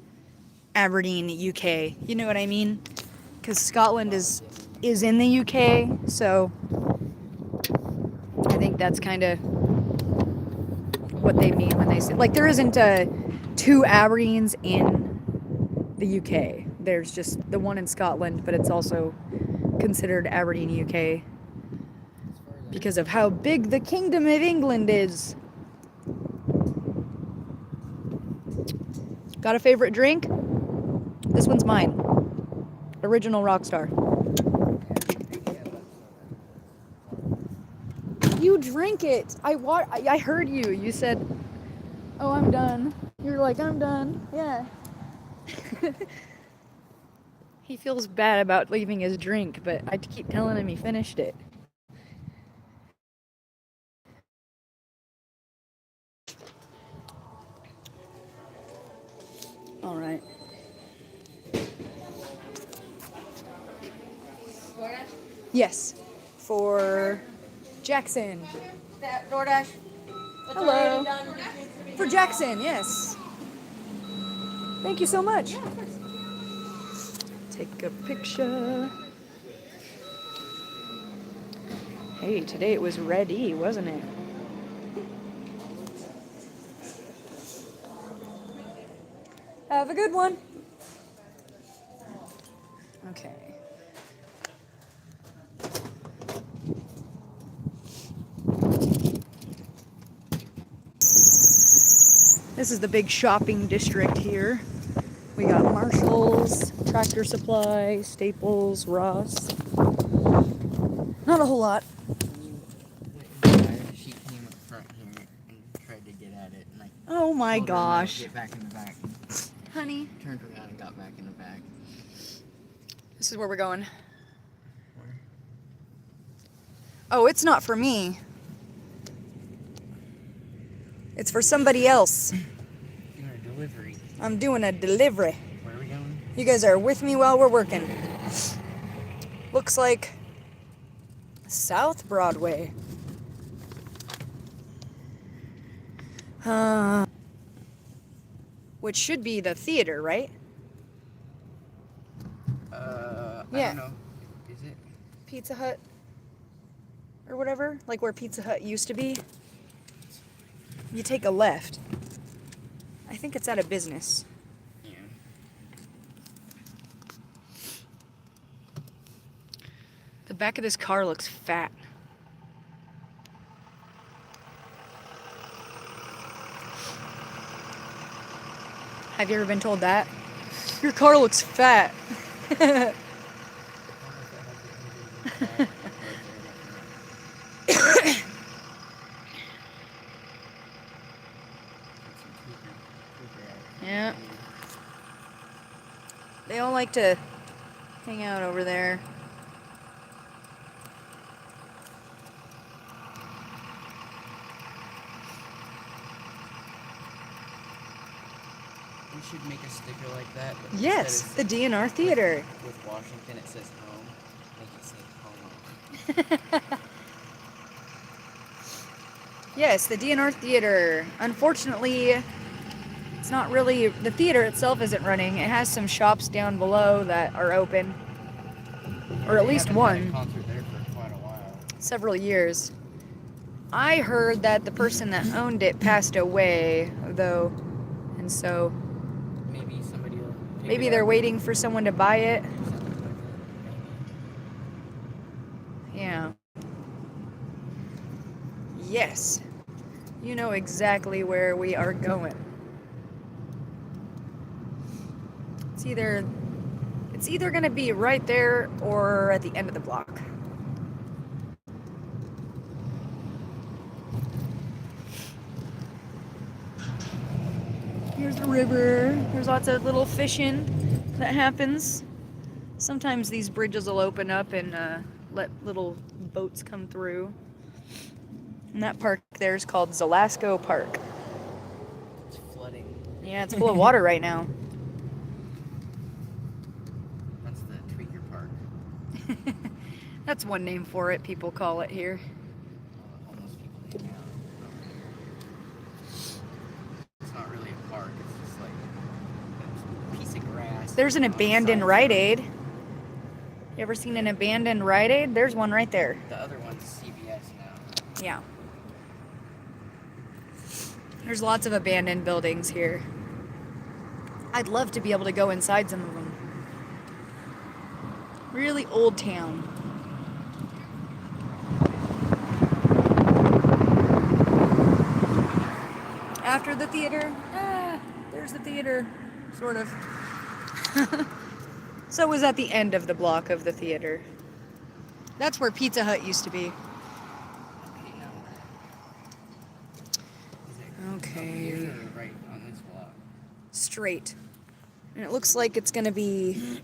Aberdeen, UK. You know what I mean? Because Scotland is in the UK, so I think that's kind of what they mean when they say, like, there isn't 2 Aberdeens in the UK. There's just the one in Scotland, but it's also considered Aberdeen, UK because of how big the Kingdom of England is. Got a favorite drink? This one's mine. Original Rockstar. You drink it. I heard you. You said, "Oh, I'm done." You're like, "I'm done." Yeah. He feels bad about leaving his drink, but I keep telling him he finished it. All right. Yes, for Jackson. DoorDash. Hello. For Jackson, yes. Thank you so much. Take a picture. Hey, today it was ready, wasn't it? Have a a good one. Okay. This is the big shopping district here. We got Marshall's, Tractor Supply, Staples, Ross. Not a whole lot. She came up front here and tried to get at it, and I Oh my told her no, gosh. get back in the back. Honey. Turned around and got back in the back. This is where we're going. Where? Oh, it's not for me. It's for somebody else. Doing a delivery. I'm doing a delivery. Where are we going? You guys are with me while we're working. Looks like South Broadway. Which should be the theater, right? I Yeah. don't know. Is it? Pizza Hut or whatever, like where Pizza Hut used to be. You take a left. I think it's out of business. Yeah. The back of this car looks fat. Have you ever been told that? Your car looks fat. Yeah. They all like to hang out over there. We should make a sticker like that. But Yes, instead the DNR Theater. with Washington, it says home. Make it say home. Yes, the DNR Theater. Unfortunately, it's not really, the theater itself isn't running. It has some shops down below that are open. Or at They least haven't had a one. concert there for quite a while. Several years. I heard that the person that owned it passed away, though. And so Maybe somebody will. pick maybe it they're up. waiting for someone to buy it. Something like that, maybe. Yeah. Yes. You know exactly where we are going. It's either going to be right there or at the end of the block. Here's the river. There's lots of little fishing that happens. Sometimes these bridges will open up and let little boats come through. And that park there is called Zelasco Park. It's flooding. Yeah, it's full of water right now. That's the Tweaker Park. That's one name for it, people call it here. All the homeless people hang out. It's not really a park. It's just like a piece of grass. There's an on the abandoned side. Rite Aid. You ever seen an abandoned Rite Aid? There's one right there. The other one's CVS now. Yeah. There's lots of abandoned buildings here. I'd love to be able to go inside some of them. Really old town. After the theater, there's the theater, sort of. So it was at the end of the block of the theater. That's where Pizza Hut used to be. Okay. Here's right on this block. Straight. And it looks like it's gonna be.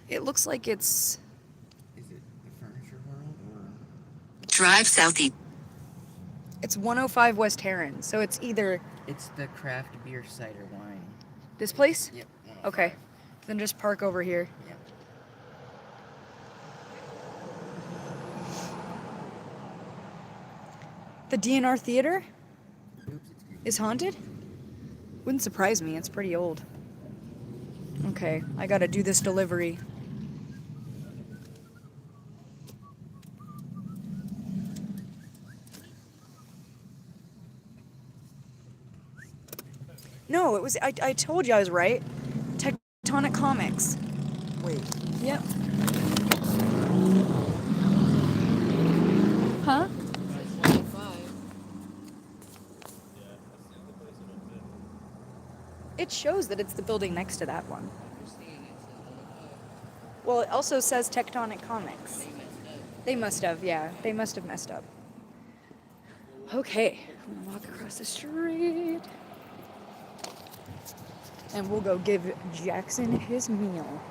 It looks like it's. Is it the Furniture World or? Drive southeast. It's 105 West Heron, so it's either It's the craft beer cider wine. this place. Yep. Okay, then just park over here. Yep. The DNR Theater Oops, it's is haunted? Wouldn't surprise me, it's pretty old. Okay, I gotta do this delivery. No, it was. I told you I was right. Tectonic Comics. Wait. Yep. Huh? That's 25. It shows that it's the building next to that one. I'm just saying it says 25. Well, it also says Tectonic Comics. They messed up. They must have, yeah. They must have messed up. Okay, I'm gonna walk across the street. And we'll go give Jackson his meal.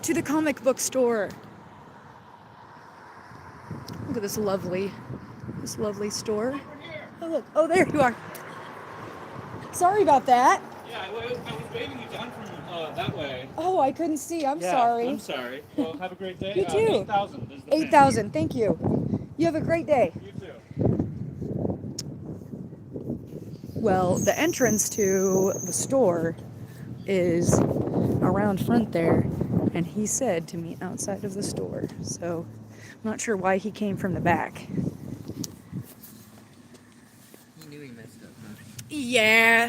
To the comic book store. Look at this lovely store. Oh, look. Oh, there you are. Sorry about that. Yeah, I was waving you down from that way. Oh, I couldn't see. I'm Yeah, sorry. I'm sorry. Well, have a great day. You too. 8,000 is the 8,000. Thank you. You have a great day. You too. Well, the entrance to the store is around front there, and he said to meet outside of the store. So, I'm not sure why he came from the back. He knew he messed up, huh? Yeah,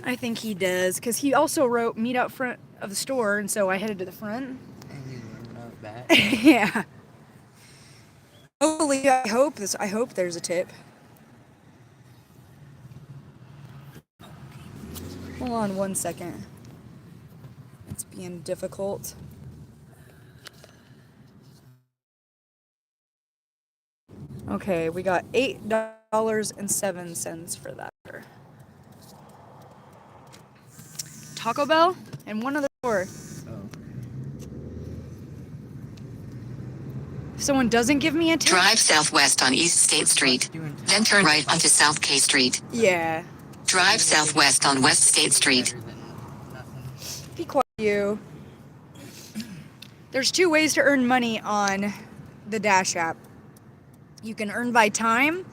I think he does, because he also wrote meet out front of the store, and so I headed to the front. And he wrote back. Yeah. Hopefully, I hope there's a tip. Hold on one second. It's being difficult. Okay, we got $8.07 for that. Taco Bell and one other store. Oh. If someone doesn't give me a tip, Drive southwest on East State Street. Then turn right onto South K Street. yeah. Drive southwest on West State Street. Better than nothing. Be quiet, you. There's 2 ways to earn money on the Dash app. You can earn by time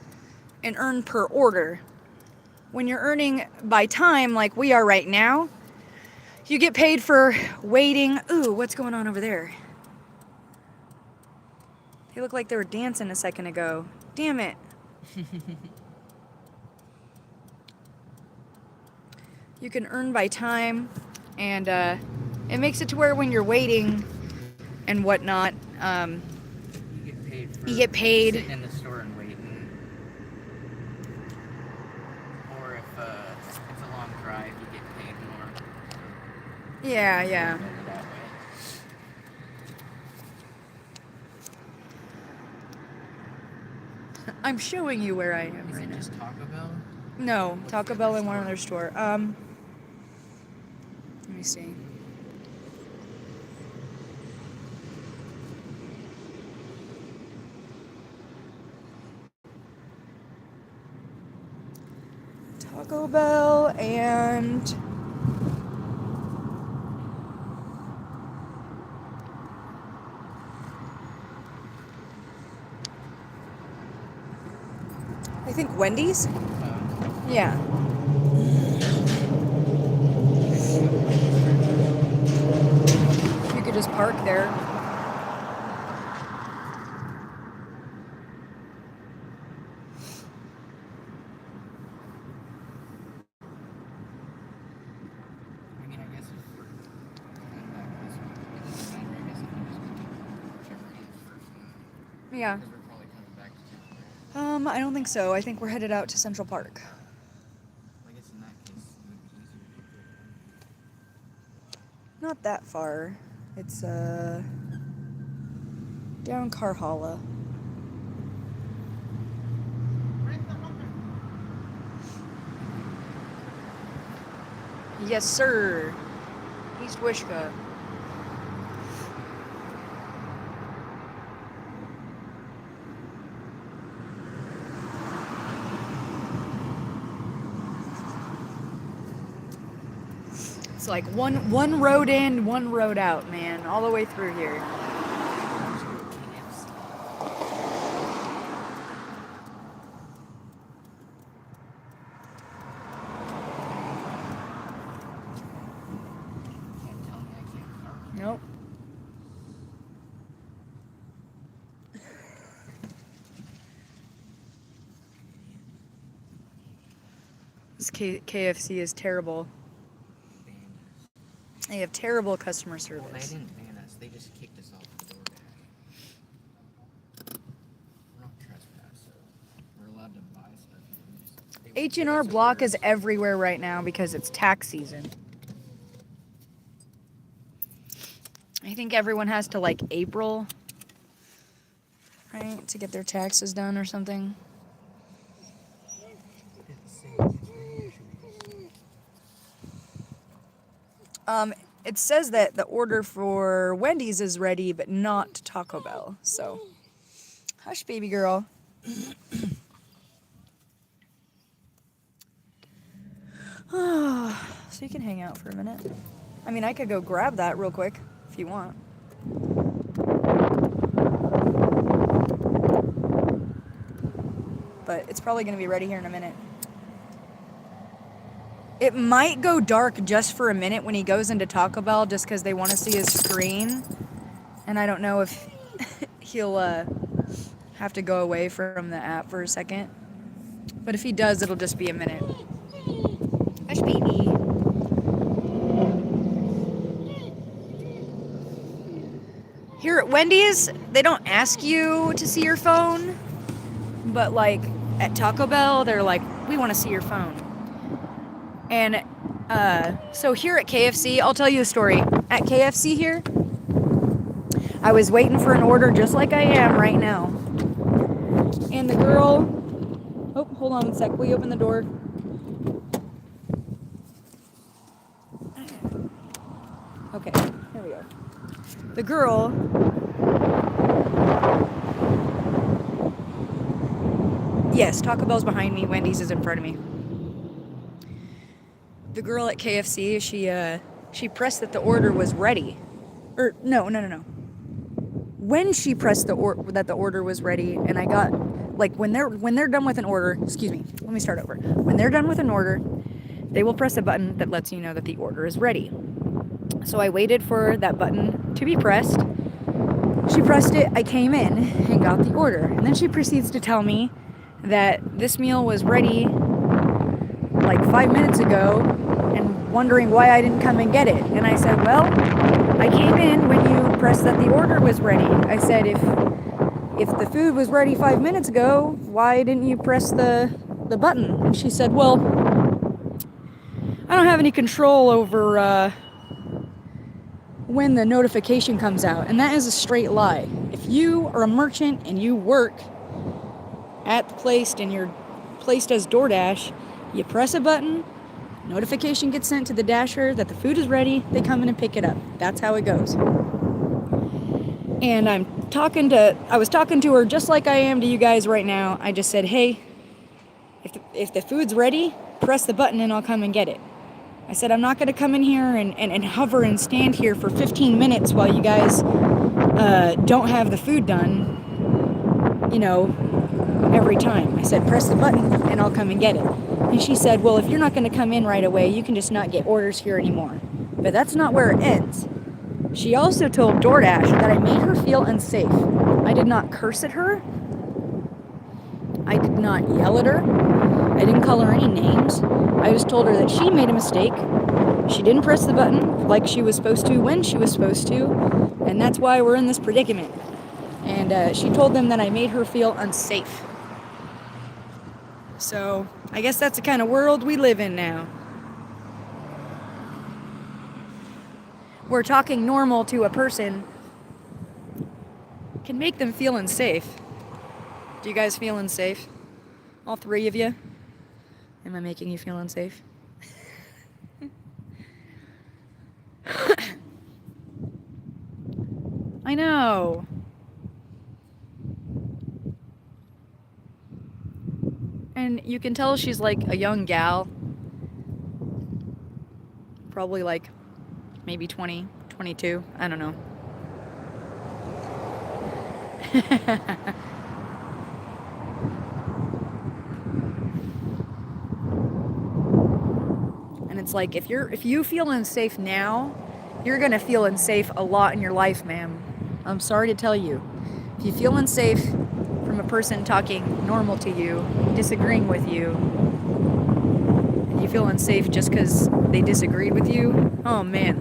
and earn per order. When you're earning by time, like we are right now, you get paid for waiting. Ooh, what's going on over there? They look like they were dancing a second ago. Damn it. You can earn by time, and it makes it to where when you're waiting and whatnot, You get paid for you get paid. sitting in the store and waiting. Or if it's a long drive, you get paid more. Yeah, yeah. Better that way. I'm showing you where I am Is right it now. just Taco Bell? No, Taco Bell in one other store. Let me see. Taco Bell and I think Wendy's? Yeah. You could just park there. I mean, I guess if we're kind of back this way, it doesn't matter. I guess if we just go whichever is first one. Yeah. Because we're probably coming back to town. I don't think so. I think we're headed out to Central Park. I guess in that case, it would be easier to get there. Not that far. It's down Carhalla. Yes, sir. East Wishka. It's like one road in, one road out, man, all the way through here. Can't tell me I can't park. Nope. This KFC is terrible. Banned us. They have terrible customer Well, they service. didn't ban us. They just kicked us off of DoorDash. We're not trespass, so we're allowed to buy stuff. They won't give H&R us Block is orders. everywhere right now because it's tax season. I think everyone has to like April, right, to get their taxes done or something. It says that the order for Wendy's is ready, but not Taco Bell. So, hush, baby girl. So you can hang out for a minute. I mean, I could go grab that real quick if you want. But it's probably going to be ready here in a minute. It might go dark just for a minute when he goes into Taco Bell just because they want to see his screen. And I don't know if he'll have to go away from the app for a second. But if he does, it'll just be a minute. Hush, baby. Here at Wendy's, they don't ask you to see your phone. But like at Taco Bell, they're like, we want to see your phone. And so here at KFC, I'll tell you a story. At KFC here, I was waiting for an order just like I am right now. And the girl, oh, hold on a sec, will you open the door? Okay, here we go. The girl, yes, Taco Bell's behind me, Wendy's is in front of me. The girl at KFC, she pressed that the order was ready. Or no. When she pressed that the order was ready, and I got like when they're done with an order, excuse me, let me start over. When they're done with an order, they will press a button that lets you know that the order is ready. So I waited for that button to be pressed. She pressed it, I came in and got the order. And then she proceeds to tell me that this meal was ready like 5 minutes ago and wondering why I didn't come and get it. And I said, well, I came in when you pressed that the order was ready. I said, if the food was ready 5 minutes ago, why didn't you press the button? And she said, well, I don't have any control over when the notification comes out. And that is a straight lie. If you are a merchant and you work at the place and your place does DoorDash, you press a button, notification gets sent to the dasher that the food is ready, they come in and pick it up. That's how it goes. And I was talking to her just like I am to you guys right now. I just said, hey, if the food's ready, press the button and I'll come and get it. I said, I'm not going to come in here and hover and stand here for 15 minutes while you guys don't have the food done, every time. I said, press the button and I'll come and get it. And she said, well, if you're not going to come in right away, you can just not get orders here anymore. But that's not where it ends. She also told DoorDash that I made her feel unsafe. I did not curse at her. I did not yell at her. I didn't call her any names. I just told her that she made a mistake. She didn't press the button like she was supposed to when she was supposed to. And that's why we're in this predicament. And she told them that I made her feel unsafe. So I guess that's the kind of world we live in now. Where talking normal to a person can make them feel unsafe. Do you guys feel unsafe? All three of you? Am I making you feel unsafe? I know. And you can tell she's like a young gal. Probably like maybe 20, 22. I don't know. And it's like if you feel unsafe now, you're gonna feel unsafe a lot in your life, ma'am. I'm sorry to tell you. If you feel unsafe from a person talking normal to you, disagreeing with you, and feel unsafe just because they disagreed with you, oh man,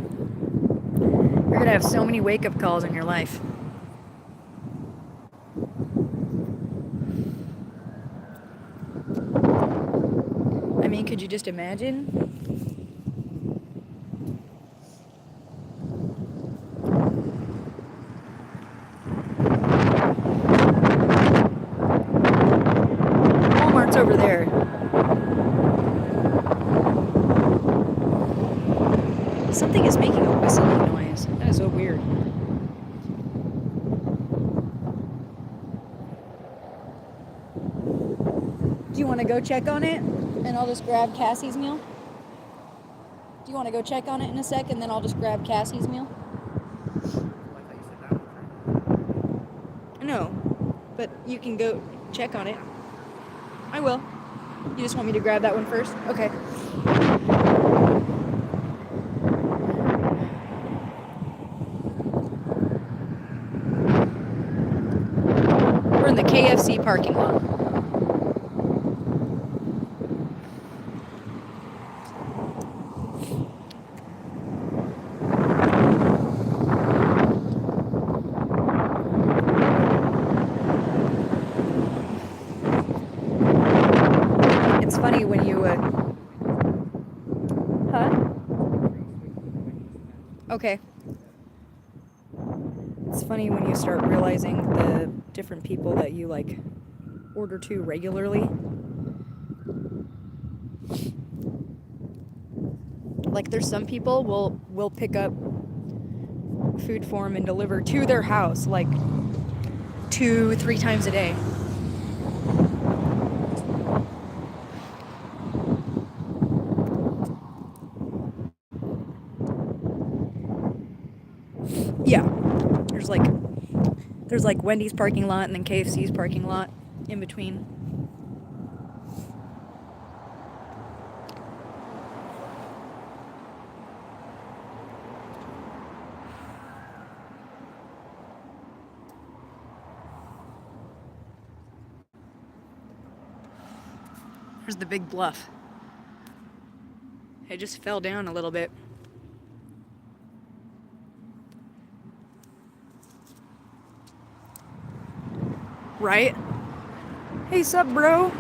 you're gonna have so many wake-up calls in your life. I mean, could you just imagine? Walmart's over there. Something is making a whistling noise. That is so weird. Do you want to go check on it? And I'll just grab Cassie's meal? Do you want to go check on it in a sec and then I'll just grab Cassie's meal? No, but you can go check on it. I will. You just want me to grab that one first? Okay. We're in the KFC parking lot. It's funny when you, huh? Okay. It's funny when you start realizing the different people that you, like, order to regularly. Like, there's some people will pick up food for them and deliver to their house, like, 2-3 times a day. Yeah, there's like Wendy's parking lot and then KFC's parking lot in between. There's the big bluff. It just fell down a little bit. Right? Hey, sup, bro?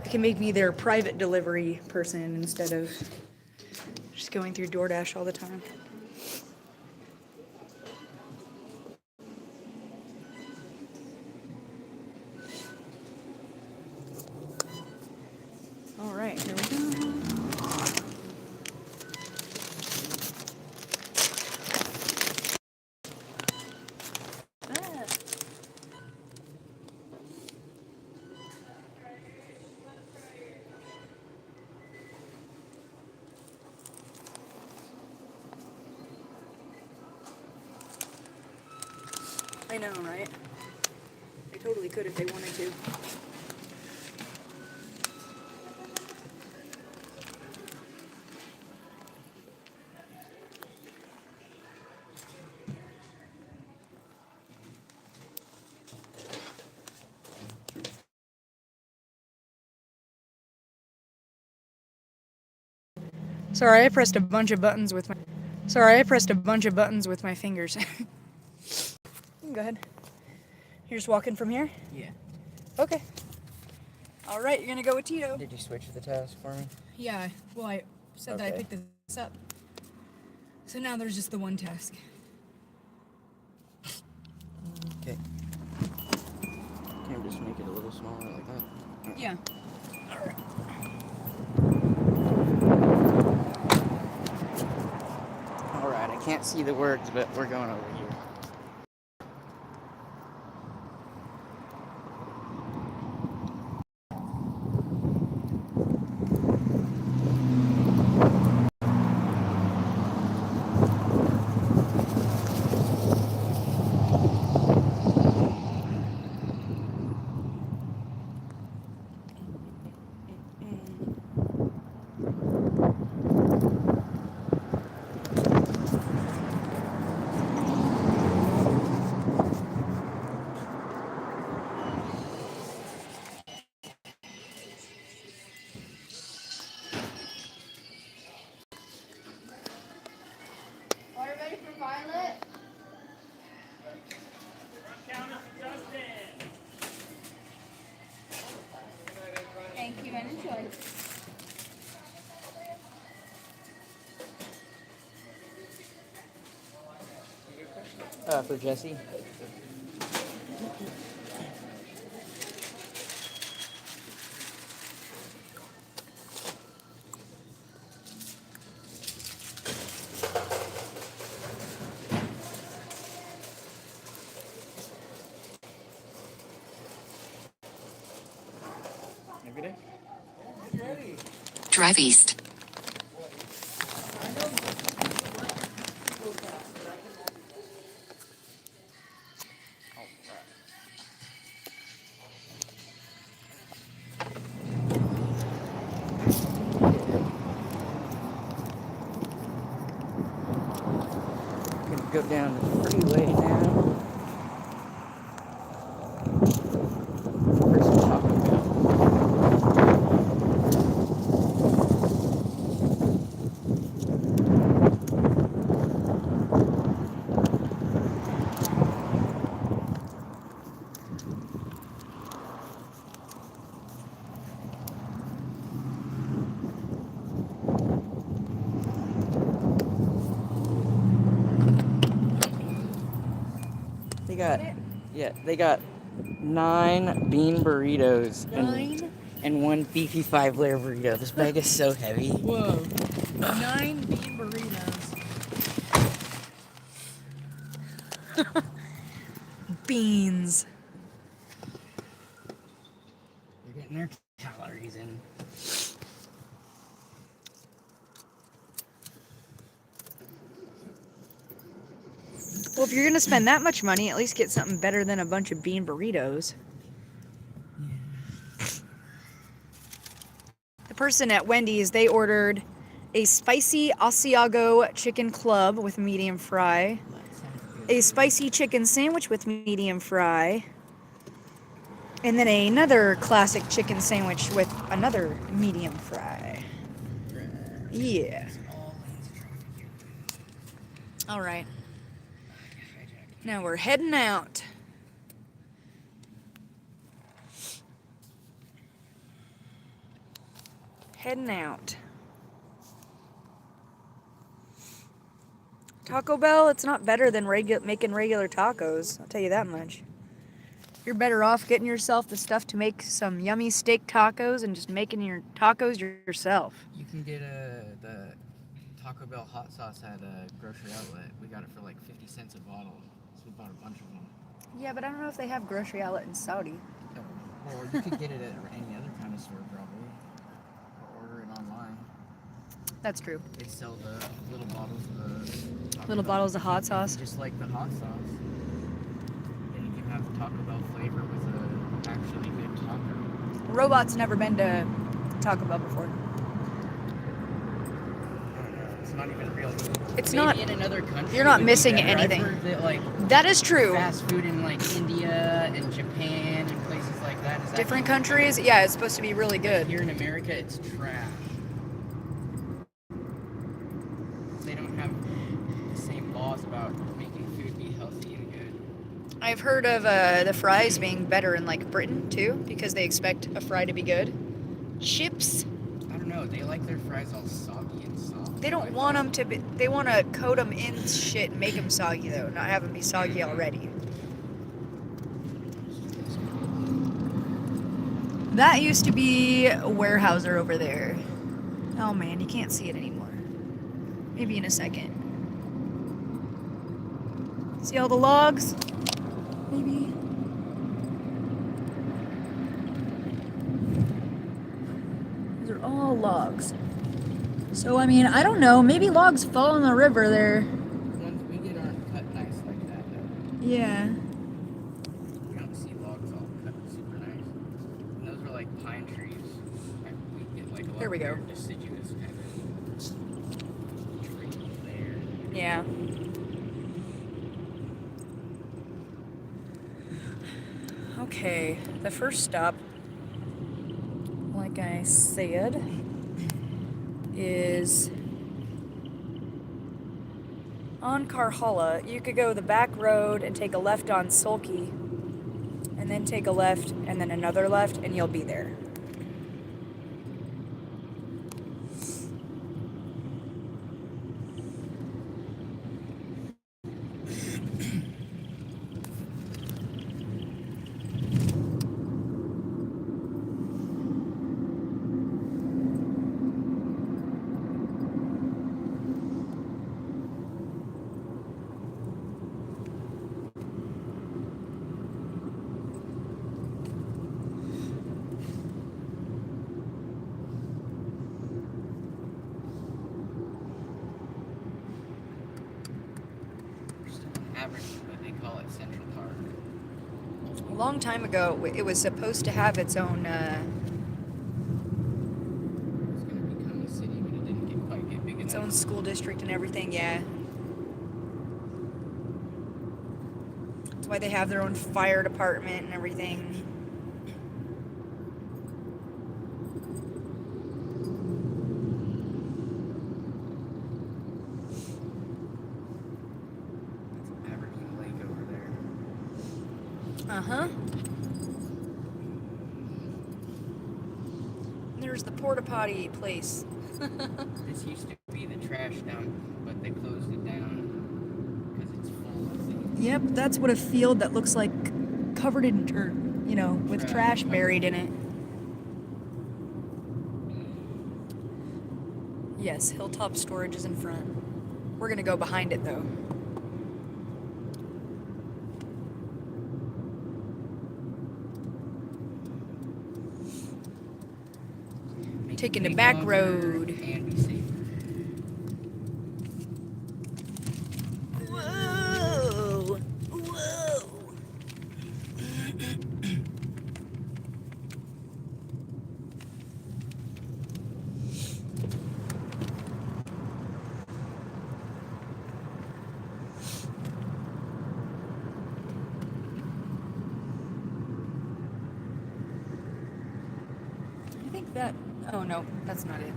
I can make me their private delivery person instead of just going through DoorDash all the time. All right, here we go. I know, right? They totally could if they wanted to. Sorry, I pressed a bunch of buttons with my fingers. Go ahead. You're just walking from here? Yeah. Okay. All right, you're gonna go with Tito. Did you switch the task for me? Yeah, well, I said that I picked this up. So now there's just the one task. Okay. Can you just make it a little smaller like that? Yeah. Alright. Alright, I can't see the words, but we're going over here. Thank you and enjoy. For Jesse. Every day? Drive east. Gonna go down the freeway now. First Taco Bell. They got 9 bean burritos and 1 beefy 5-layer burrito. This bag is so heavy. Whoa. 9 bean burritos. Beans. They're getting their calories in. Well, if you're gonna spend that much money, at least get something better than a bunch of bean burritos. The person at Wendy's, they ordered a spicy Asiago chicken club with medium fry, a spicy chicken sandwich with medium fry, and then another classic chicken sandwich with another medium fry. Yeah. All right. Now we're heading out. Heading out. Taco Bell, it's not better than making regular tacos. I'll tell you that much. You're better off getting yourself the stuff to make some yummy steak tacos and just making your tacos yourself. You can get the Taco Bell hot sauce at a grocery outlet. We got it for like 50 cents a bottle, so we bought a bunch of them. Yeah, but I don't know if they have grocery outlet in Saudi. Or you could get it at any other kind of store probably, or order it online. That's true. They sell the little bottles of Taco Little Bell. bottles of hot sauce. Just like the hot sauce. And you can have Taco Bell flavor with a actually good taco. Robot's never been to Taco Bell before. It's not even real. It's Maybe not. in another country. You're not it would be missing better. anything. I've heard that, like, That is true. fast food in like India and Japan and places like that is Different actually countries, yeah, it's supposed to be really good. Here in America, it's trash. They don't have the same laws about making food be healthy and good. I've heard of the fries being better in like Britain too, because they expect a fry to be good. Chips, I don't know. They like their fries all soggy and soft. they don't want them to be. They want to coat them in shit and make them soggy though, not have them be soggy already. That used to be a Warehouser over there. Oh man, you can't see it anymore. Maybe in a second. See all the logs? Maybe. Those are all logs. So, I mean, I don't know. Maybe logs fall in the river there. The ones we get aren't cut nice like that, though. Yeah. We don't see logs all cut super nice. And those are like pine trees. Like, we get like a lot There we of go. their deciduous kind of trees there. Yeah. Okay, the first stop, like I said, is On Karhala, you could go the back road and take a left on Sulky, and then take a left and then another left, and you'll be there. Aberdeen, but they call it Central Park. A long time ago, it was supposed to have its own, It's going to become a city, but it didn't quite get big enough. its own school district and everything, yeah. That's why they have their own fire department and everything. Aberdeen Lake over there. Uh-huh. There's the porta potty place. This used to be the trash dump, but they closed it down because it's full of things. Yep, that's what a field that looks like covered in dirt, you know, with trash buried in it. Yes, Hilltop Storage is in front. We're gonna go behind it though. Taking the back road. And be safer. Whoa! Whoa! I think that. Oh no, that's not it.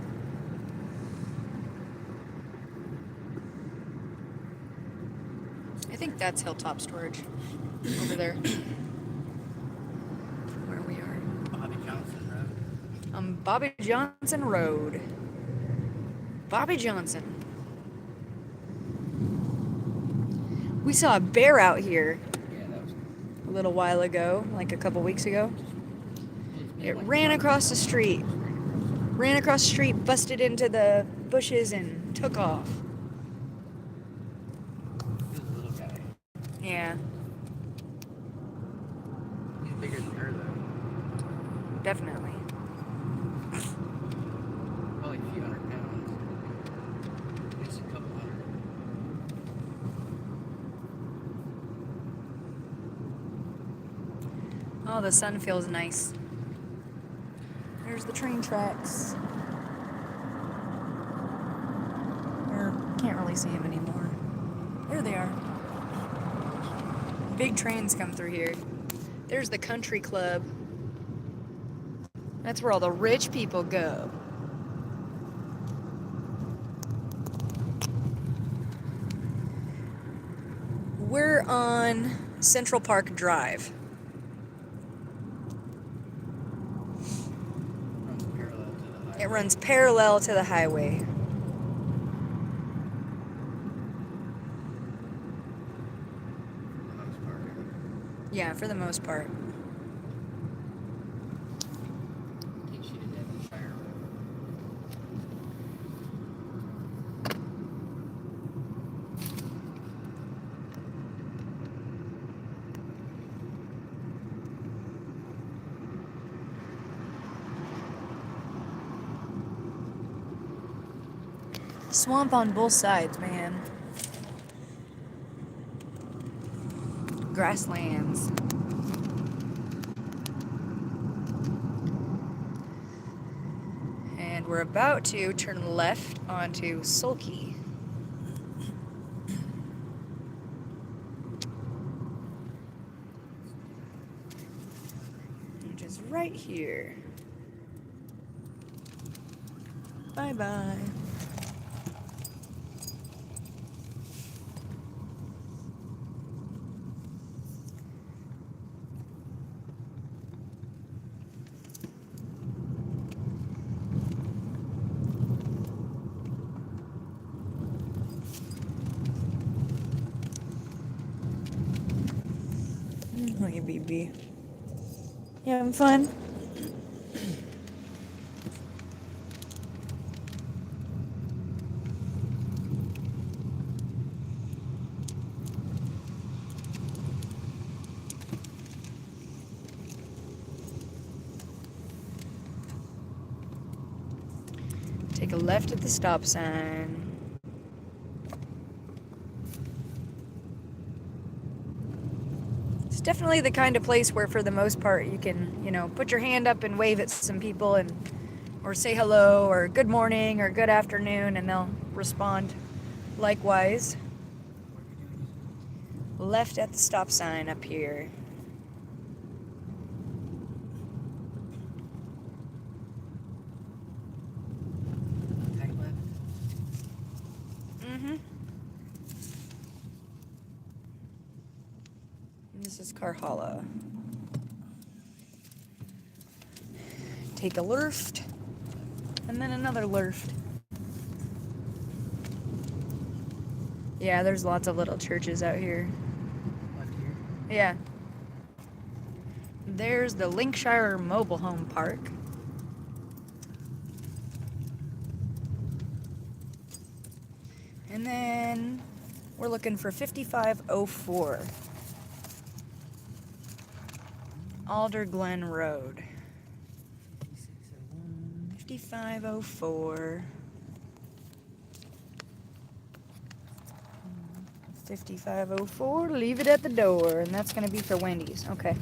I think that's Hilltop Storage over there. From where we are. Bobby Johnson Road. Bobby Johnson Road. Bobby Johnson. We saw a bear out here Yeah, that was a little while ago, like a couple weeks ago. It ran across the street. Ran across the street, busted into the bushes, and took off. He was a little guy. Yeah, He's bigger than her, though. definitely. Probably a few hundred pounds. At least a couple hundred. Oh, the sun feels nice. There's the train tracks. Can't really see them anymore. There they are. Big trains come through here. There's the country club. That's where all the rich people go. We're on Central Park Drive. Runs parallel to the highway. It runs parallel to the highway. For the most part. Yeah, for the most part. Takes you to Devonshire Road. Swamp on both sides, man. Grasslands. And we're about to turn left onto Sulky. Which is right here. Bye-bye. you, BB. You having fun? Take a left at the stop sign. It's definitely the kind of place where, for the most part, you can, put your hand up and wave at some people or say hello or good morning or good afternoon, and they'll respond likewise. Left at the stop sign up here. Tight left. Mm-hmm. This is Carhala. Take a left, and then another left. Yeah, there's lots of little churches out here. Left here. Yeah. There's the Linkshire Mobile Home Park. And then we're looking for 5504 Alder Glen Road. 5504. 5504, leave it at the door, and that's going to be for Wendy's. Okay.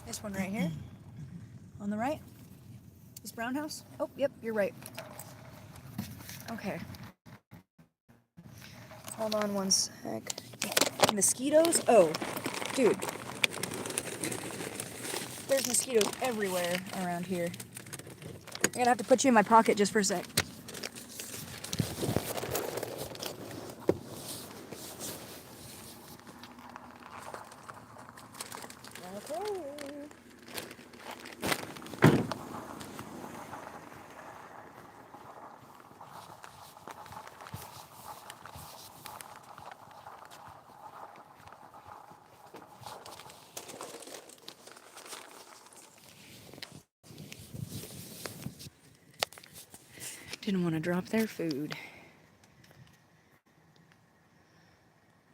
This one right here. On the right? This brown house? Oh, yep, you're right. Okay. Hold on one sec. Mosquitoes? Oh, dude. There's mosquitoes everywhere around here. I'm gonna have to put you in my pocket just for a sec. Okay. Didn't want to drop their food.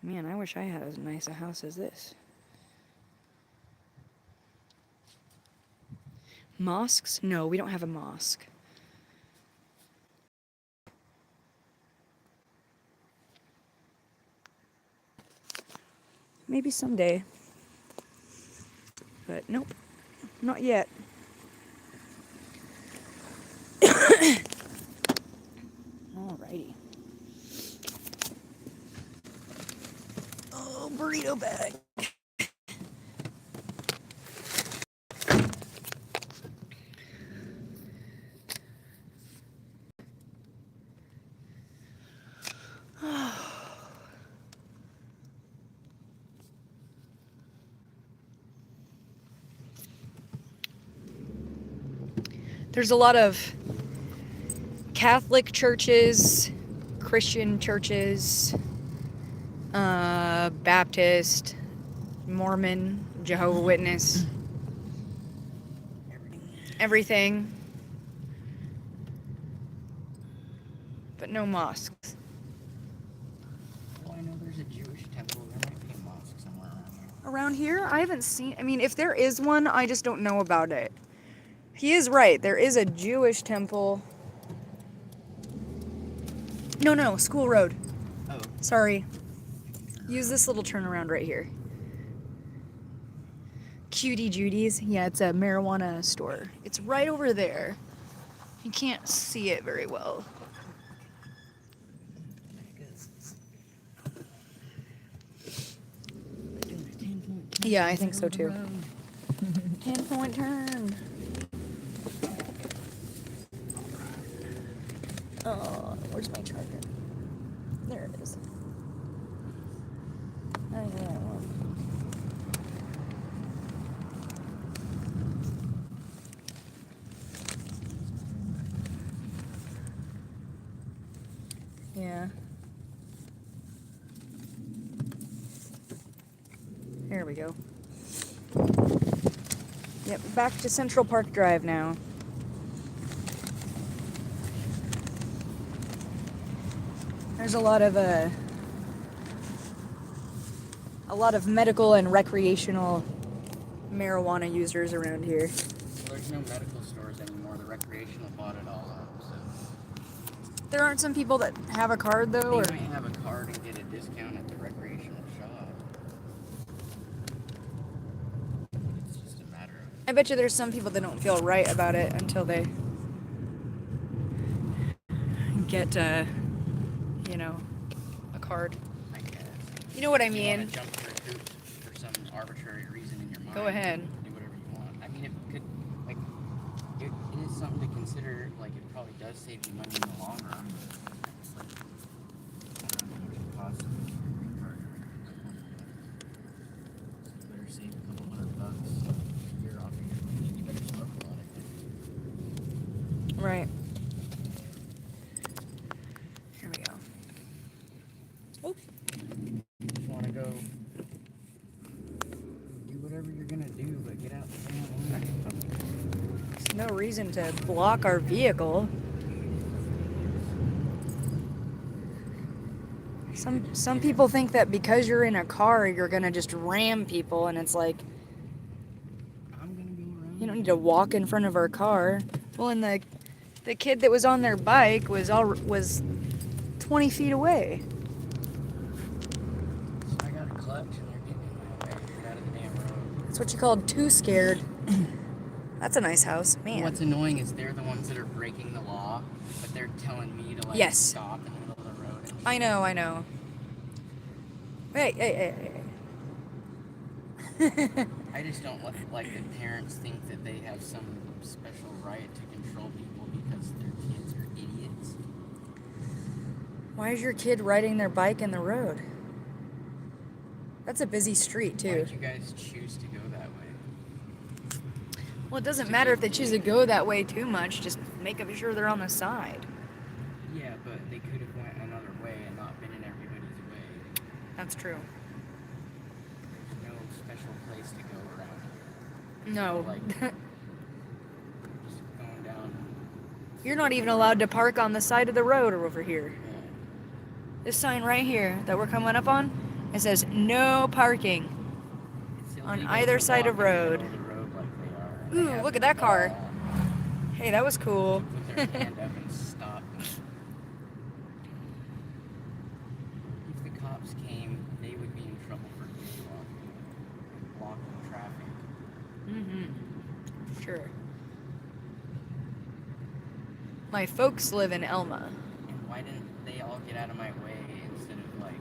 Man, I wish I had as nice a house as this. Mosques? No, we don't have a mosque. Maybe someday. But nope, not yet. Alrighty. Oh, burrito bag. There's a lot of Catholic churches, Christian churches, Baptist, Mormon, Jehovah's Witness, everything, but no mosques. Well, I know there's a Jewish temple. There might be a mosque somewhere around here. Around here, I haven't seen, if there is one, I just don't know about it. He is right, there is a Jewish temple. No, School Road. Oh. Sorry. Use this little turnaround right here. Cutie Judy's. Yeah, it's a marijuana store. It's right over there. You can't see it very well. Yeah, I think so too. 10-point turn. Oh, where's my charger? There it is. Oh, yeah. we go. Yep, back to Central Park Drive now. There's a lot of medical and recreational marijuana users around here. Well, there's no medical stores anymore. The recreational bought it all up. So There aren't some people that have a card though, or they might have a card and get a discount at the recreational shop. It's just a matter of. I bet you there's some people that don't feel right about it until they get, you know, a card. I guess. You know what I You mean? want to jump through hoops for some arbitrary reason in your mind. Go ahead. Do whatever you want. I mean, it could, like, it is something to consider. Like, it probably does save you money in the long run. It's like, I don't know how much it costs for a green card. So you better save a couple $100 a year off of your money. You better smoke a lot of things. Right. Here we go. Oh, Just want to go do whatever you're gonna do, but get out the damn line. there's no reason to block our vehicle. Some people think that because you're in a car, you're gonna just ram people, and it's like, I'm gonna go around. you don't need to walk in front of our car. Well, and the kid that was on their bike was 20 feet away. I got a clutch and they're getting in my way. Get out of the damn road. That's what you call too scared. That's a nice house, man. What's annoying is they're the ones that are breaking the law, but they're telling me to like Yes. stop in the middle of the road. And I know. Hey. I just don't like that parents think that they have some special right to control people because their kids are idiots. Why is your kid riding their bike in the road? That's a busy street, Why too. did you guys choose to go that way? Well, it doesn't matter if they choose to go that way too much. Just make sure they're on the side. Yeah, but they could have went another way and not been in everybody's way. That's true. There's no special place to go around here. No. Like, just going down. You're not even allowed to park on the side of the road or over here. Yeah. This sign right here that we're coming up on, it says no parking. It's On illegal either to side of walk in the road. middle of the road like they are, and they Ooh, have look at no that car. law. Hey, that was cool. Put their hand up and stop. If the cops came, they would be in trouble for jaywalking, blocking traffic. Mm-hmm. Sure. My folks live in Elma. And why didn't they all get out of my way instead of like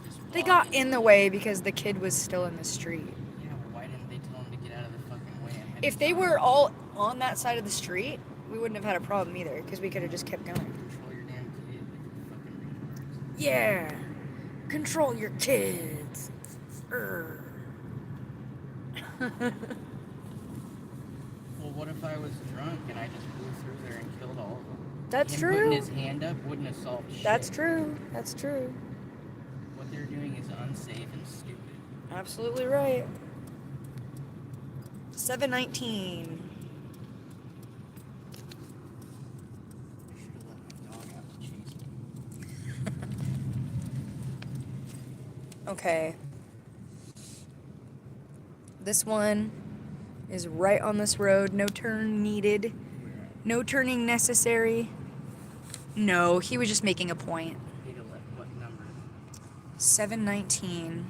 just They got walking? in the way because the kid was still in the street. Yeah, well, why didn't they tell them to get out of the fucking way ahead If of they time? were all on that side of the street, we wouldn't have had a problem either because we could have just kept going. Control your damn kid, like fucking retards. Yeah. Control your kids. Urgh. Well, what if I was drunk and I just blew through there and killed all of them? That's Him true. Putting his hand up wouldn't have solved shit. That's true. That's true. What they're doing is unsafe and stupid. Absolutely right. 719. I should have let my dog out to chase me. Okay. This one is right on this road. No turn needed. No turning necessary. No, he was just making a point. What number? 719.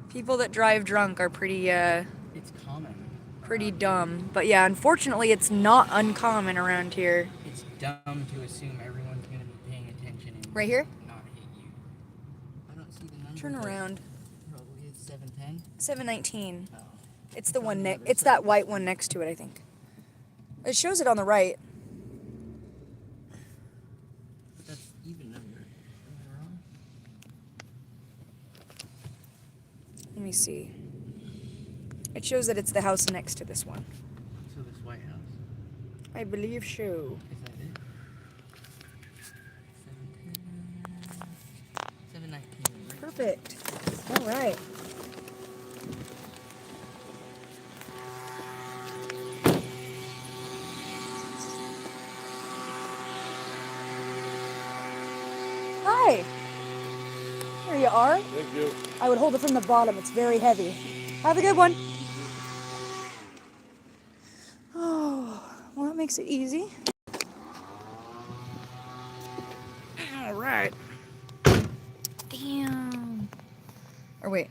People that drive drunk are pretty It's common. around dumb. But yeah, unfortunately it's not uncommon around here. here. It's dumb to assume everyone's going to be paying attention and Right here? not hit you. I don't see the number. Turn but around. Probably it's 710. 719. Oh. It's the one it's that white one next to it, I think. It shows it on the right. But that's even number. Am I wrong? Let me see. It shows that it's the house next to this one. So this White House. I believe so. Is that it? 710. 719. Right? Perfect. All right. Hi. There you are. Thank you. I would hold it from the bottom. It's very heavy. Have a good one. Oh, well, that makes it easy. All right. Damn. Or wait.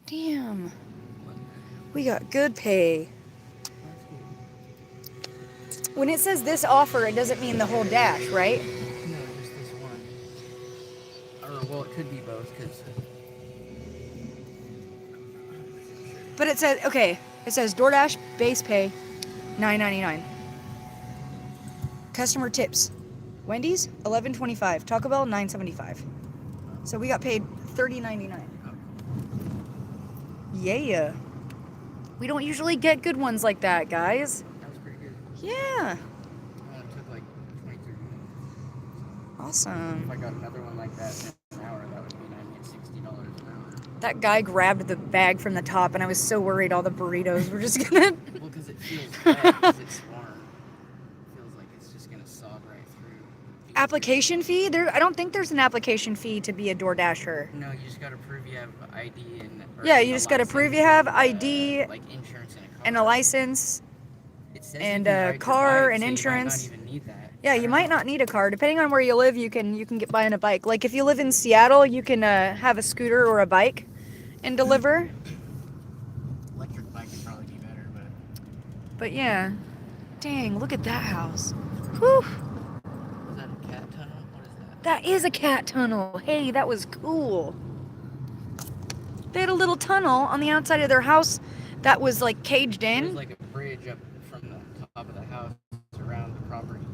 Damn. We got good pay. When it says this offer, it doesn't mean the whole dash, right? No, just this one. Or, well, it could be both, because... But it says, okay, it says DoorDash base pay $9.99. Customer tips. Wendy's $11.25. Taco Bell $9.75. So we got paid $30.99. Yeah. We don't usually get good ones like that, guys. That was pretty good. Yeah. It took like 23 minutes. Awesome. If I got another one like that in an hour, that would mean I'd get $60 an hour. That guy grabbed the bag from the top, and I was so worried all the burritos were just gonna... Well, because it feels bad, because it's warm. It feels like it's just gonna sob right through. Application fee? I don't think there's an application fee to be a DoorDasher. No, you just gotta prove you have ID and... Yeah, you just gotta prove you have ID like insurance and a car. and a license It says and you can a ride your car bike, and so insurance. You might not even need that. Yeah, you might not need a car. Depending on where you live, you can get by on a bike. Like if you live in Seattle, you can have a scooter or a bike and deliver. Electric bike would probably be better, But yeah. Dang, look at that house. Whew. Is that a cat tunnel? What is that? That is a cat tunnel. Hey, that was cool. They had a little tunnel on the outside of their house that was like caged There's in. like a bridge up from the top of the house around the property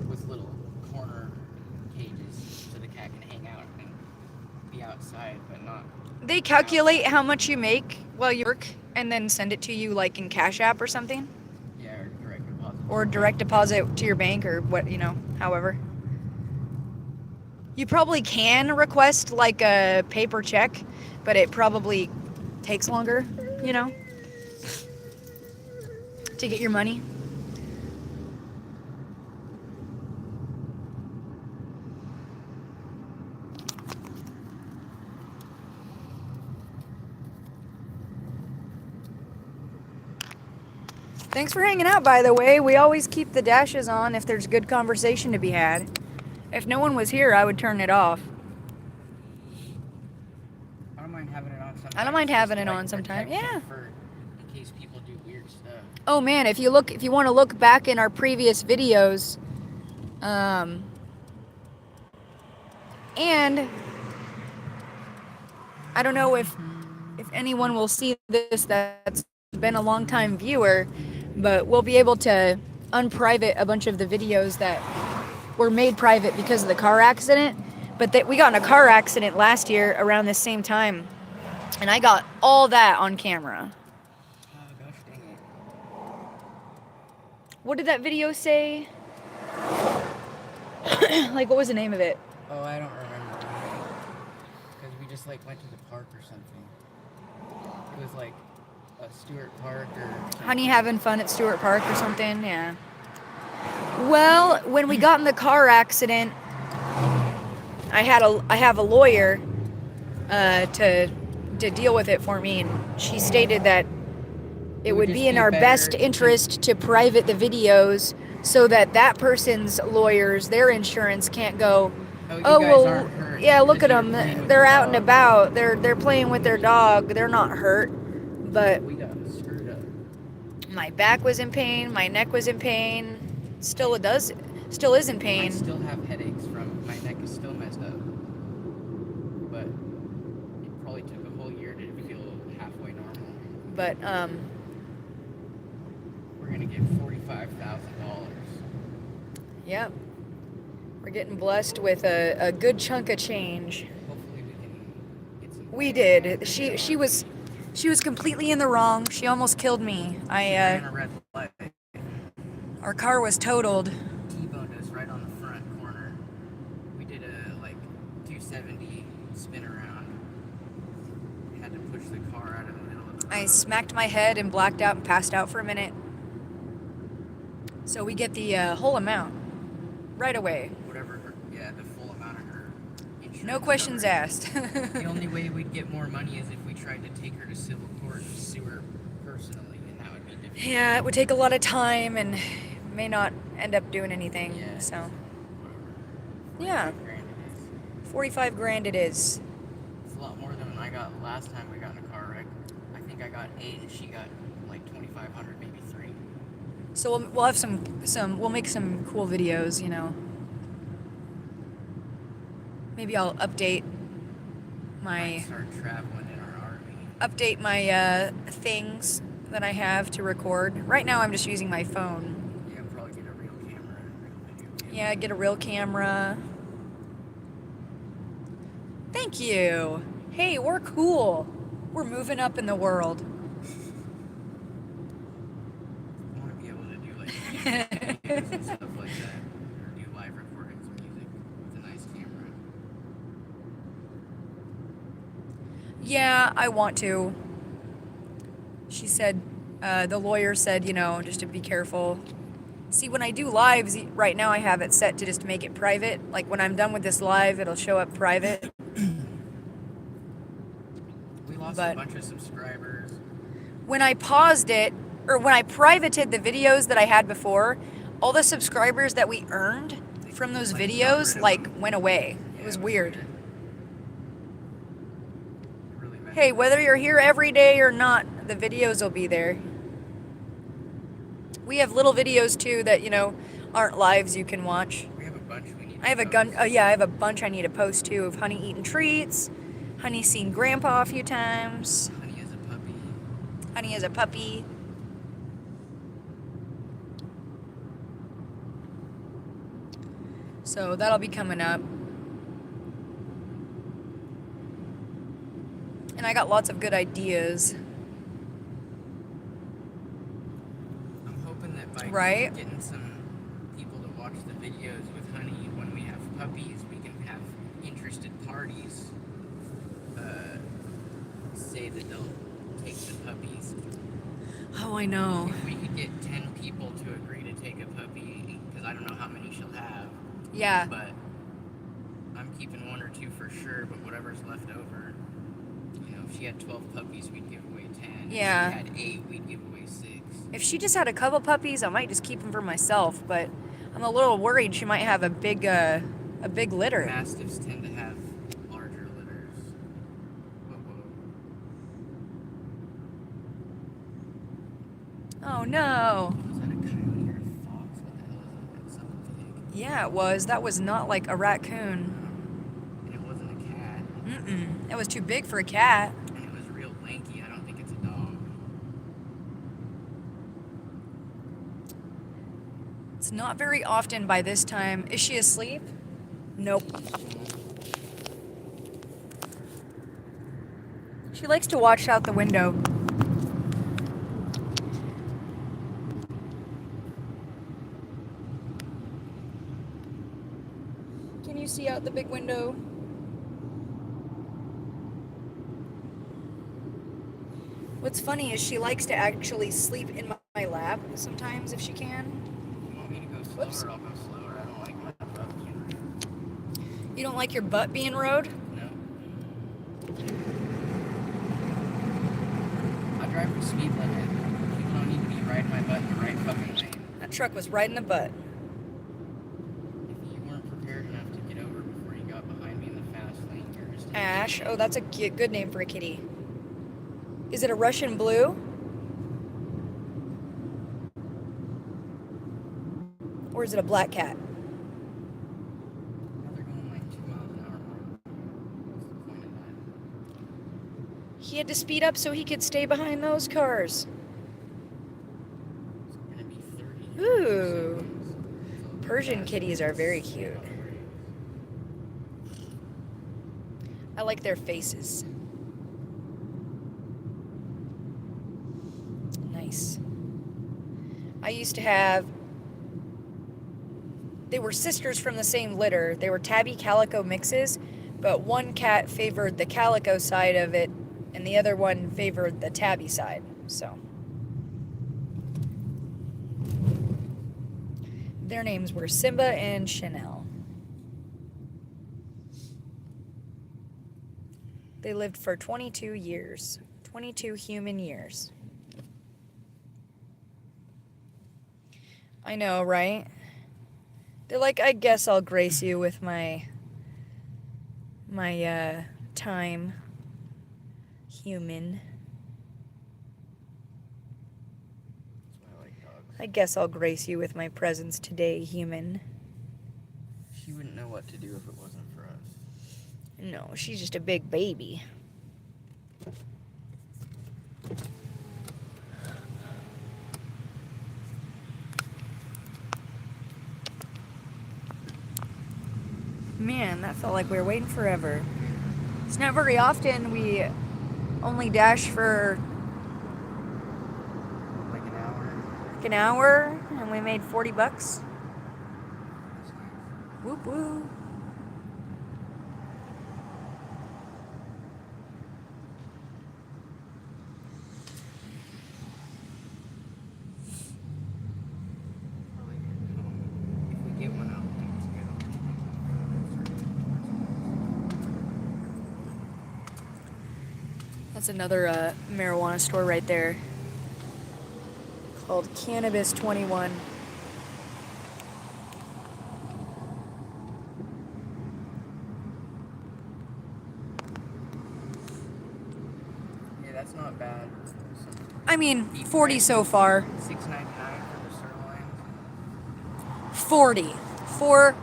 with little corner cages so the cat can hang out and be outside, but not... They calculate how much you make while you work and then send it to you like in Cash App or something. Yeah, or direct deposit. Or direct deposit to your bank or what, however. You probably can request like a paper check, but it probably takes longer, to get your money. Thanks for hanging out, by the way. We always keep the dashes on if there's good conversation to be had. If no one was here, I would turn it off. I don't mind having it on sometimes. I don't mind having it Like on sometimes. protection Yeah. in case people do weird stuff. Oh man, if you want to look back in our previous videos, and I don't know if anyone will see this that's been a long time viewer, but we'll be able to unprivate a bunch of the videos that were made private because of the car accident. But we got in a car accident last year around this same time, and I got all that on camera. Oh gosh dang it. What did that video say? Like, what was the name of it? Oh, I don't remember. Because we just like went to the park or something. It was like a Stewart Park or something. Honey having fun at Stewart Park or something? Yeah. Well, when we got in the car accident, I have a lawyer to deal with it for me, and she stated that it would be in our best interest to private the videos so that person's lawyers, their insurance can't go, oh well, yeah, look at them, they're out and about, they're playing with their dog, they're not hurt. But We got screwed up. my back was in pain, my neck was in pain, still is in I pain. still have headaches from my neck is still messed up. But it probably took a whole year to feel halfway normal. But We're gonna get $45,000. yep, we're getting blessed with a good chunk of change. Hopefully we can get some. We did. She was completely in the wrong. She almost killed me. Ran a red light. Our car was totaled. T-boned us right on the 70 spin around. Had to push the car out of the middle of the road. I smacked my head and blacked out and passed out for a minute. So we get the whole amount right away. Whatever her, yeah, the full amount of her insurance. No questions coverage. asked. The only way we'd get more money is if we tried to take her to civil court and sue her personally, and that would be difficult. Yeah, it would take a lot of time and may not end up doing anything. Yeah, So, whatever. yeah, 45 grand it is. 45 grand it is. It's a lot more than I got last time we got in a car wreck. I think I got 8 and she got like 2,500, maybe 3. So we'll have we'll make some cool videos, you know. Maybe I'll update Might my start traveling in our RV. things that I have to record. Right now I'm just using my phone. Yeah, probably get a real camera and real video camera. Yeah, get a real camera. Thank you. Hey, we're cool. We're moving up in the world. I want to be able to do like music videos and stuff like that, or do live recordings of music with a nice camera. Yeah, I want to. She said, the lawyer said, you know, just to be careful. See, when I do lives, right now I have it set to just make it private. Like when I'm done with this live, it'll show up private. We lost But- a bunch of subscribers. When I paused it, or when I privated the videos that I had before, all the subscribers that we earned from those Like, got videos, rid of like, them. went away. Yeah, It was weird. It really messed Hey, up. whether you're here every day or not, the videos will be there. We have little videos too that, you know, aren't lives you can watch. We have a bunch we need to I have a post. I have a bunch I need to post too of Honey eating treats, Honey seen Grandpa a few times, Honey as a puppy. Honey as a puppy. So that'll be coming up. And I got lots of good ideas. I'm hoping that by Right. getting some people to watch the videos with Honey, when we have puppies, we can have interested parties say that they'll take the puppies. Oh, I know. If we could get 10 people to agree to take a puppy, because I don't know how many she'll have, Yeah. but I'm keeping 1 or 2 for sure, but whatever's left over, you know, if she had 12 puppies, we'd give away 10. Yeah. If she had 8, we'd give away 6. If she just had a couple puppies, I might just keep them for myself, but I'm a little worried she might have a big litter. Mastiffs tend to have larger litters. Whoa, whoa. Oh no. Was that a coyote or a fox? What the hell is that? That's something big. Yeah, it was. That was not like a raccoon. And it wasn't a cat. Mm-mm. It was too big for a cat. And it was real lanky. I don't think it's a dog. It's not very often by this time. Is she asleep? Nope. She likes to watch out the window. Can you see out the big window? What's funny is she likes to actually sleep in my lap sometimes if she can. You want me to go slower? Whoops. I'll go slower. I don't like my butt being You don't like your butt being rode? No. I drive the speed limit. People don't need to be riding my butt in the right fucking lane. That truck was right in the butt. If you weren't prepared enough to get over before you got behind me in the fast lane, you're just... Ash. Oh, that's a good name for a kitty. Is it a Russian blue? Or is it a black cat? Now they're going like 2 miles an hour more. What's the point of that? He had to speed up so he could stay behind those cars. It's gonna be 30. Ooh. seconds. Persian kitties are very cute. I like their faces. Nice. I used to have... They were sisters from the same litter. They were tabby calico mixes, But one cat favored the calico side of it, and the other one favored the tabby side. So their names were Simba and Chanel. They lived for 22 years. 22 human years. I know, right? They're like, I guess I'll grace you with my time, human. That's why I like dogs. I guess I'll grace you with my presence today, human. She wouldn't know what to do if it wasn't for us. No, she's just a big baby. Man, that felt like we were waiting forever. It's not very often we only dash for Like an hour. like an hour and we made $40. Whoop whoop. If we get one, I'll think it's good. That's another marijuana store right there called Cannabis 21. Yeah, that's not bad. I mean, 40 so far. $6.99 for the sirloin. 40. 40.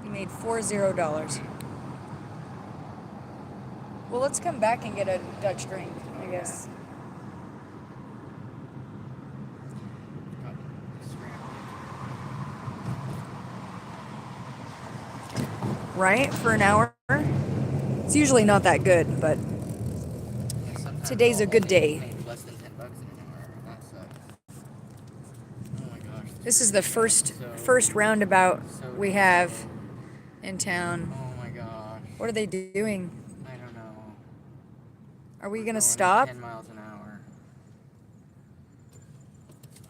You made $40. Well, let's come back and get a Dutch drink, I guess. Right? For an hour? It's usually not that good, but today's a good day. Less than $10 an hour. That sucks. Oh my gosh. This is the first roundabout we have in town. Oh my gosh. What are they doing? I don't know. Are we We're gonna going stop? 10 miles an hour.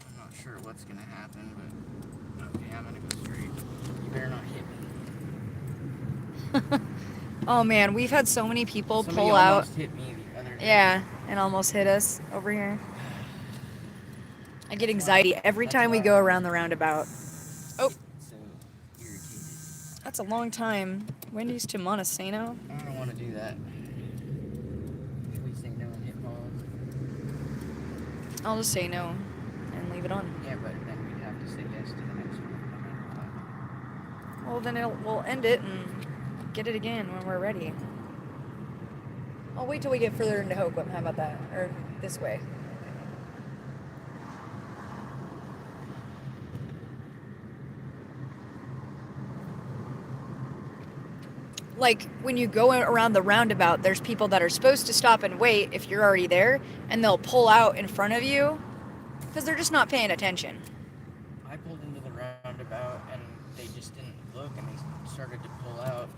I'm not sure what's gonna happen, but okay, I'm gonna go straight. You better not hit me. Oh man, we've had so many people Somebody pull out. almost hit me the other day. Yeah, and almost hit us over here. I get anxiety every time we go around the roundabout. Oh, So irritated. that's a long time. Wendy's to Montesano. I don't want to do that. Should we say no and hit pause? I'll just say no and leave it on. Yeah, but then we'd have to say yes to the next one. Well, then we'll end it and get it again when we're ready. I'll wait till we get further into Hoquiam. How about that? Or this way. Like, when you go around the roundabout, there's people that are supposed to stop and wait if you're already there, and they'll pull out in front of you because they're just not paying attention. I pulled into the roundabout and they just didn't look and they started to pull out,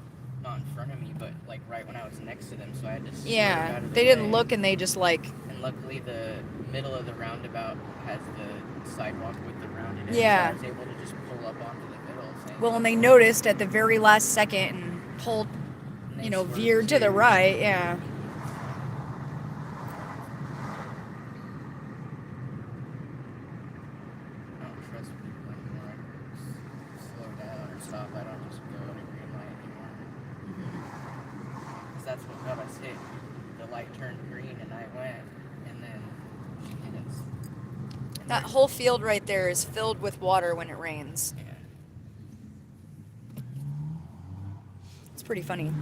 not in front of me, but like right when I was next to them, so I had to swerve out Yeah, of the they didn't way. look and they just like, And luckily the middle of the roundabout has the sidewalk with the rounded edge, Yeah. so I was able to just pull up onto the middle. well, and they noticed at the very last second and pulled, And they you know, swerved veered to the too. right, yeah. I don't trust people anymore. Slow down or stop. I don't just go at a green light anymore. Because that's what got us hit. The light turned green and I went, and then she hit us. And That whole field right there is filled with water when it rains. yeah. It's pretty funny.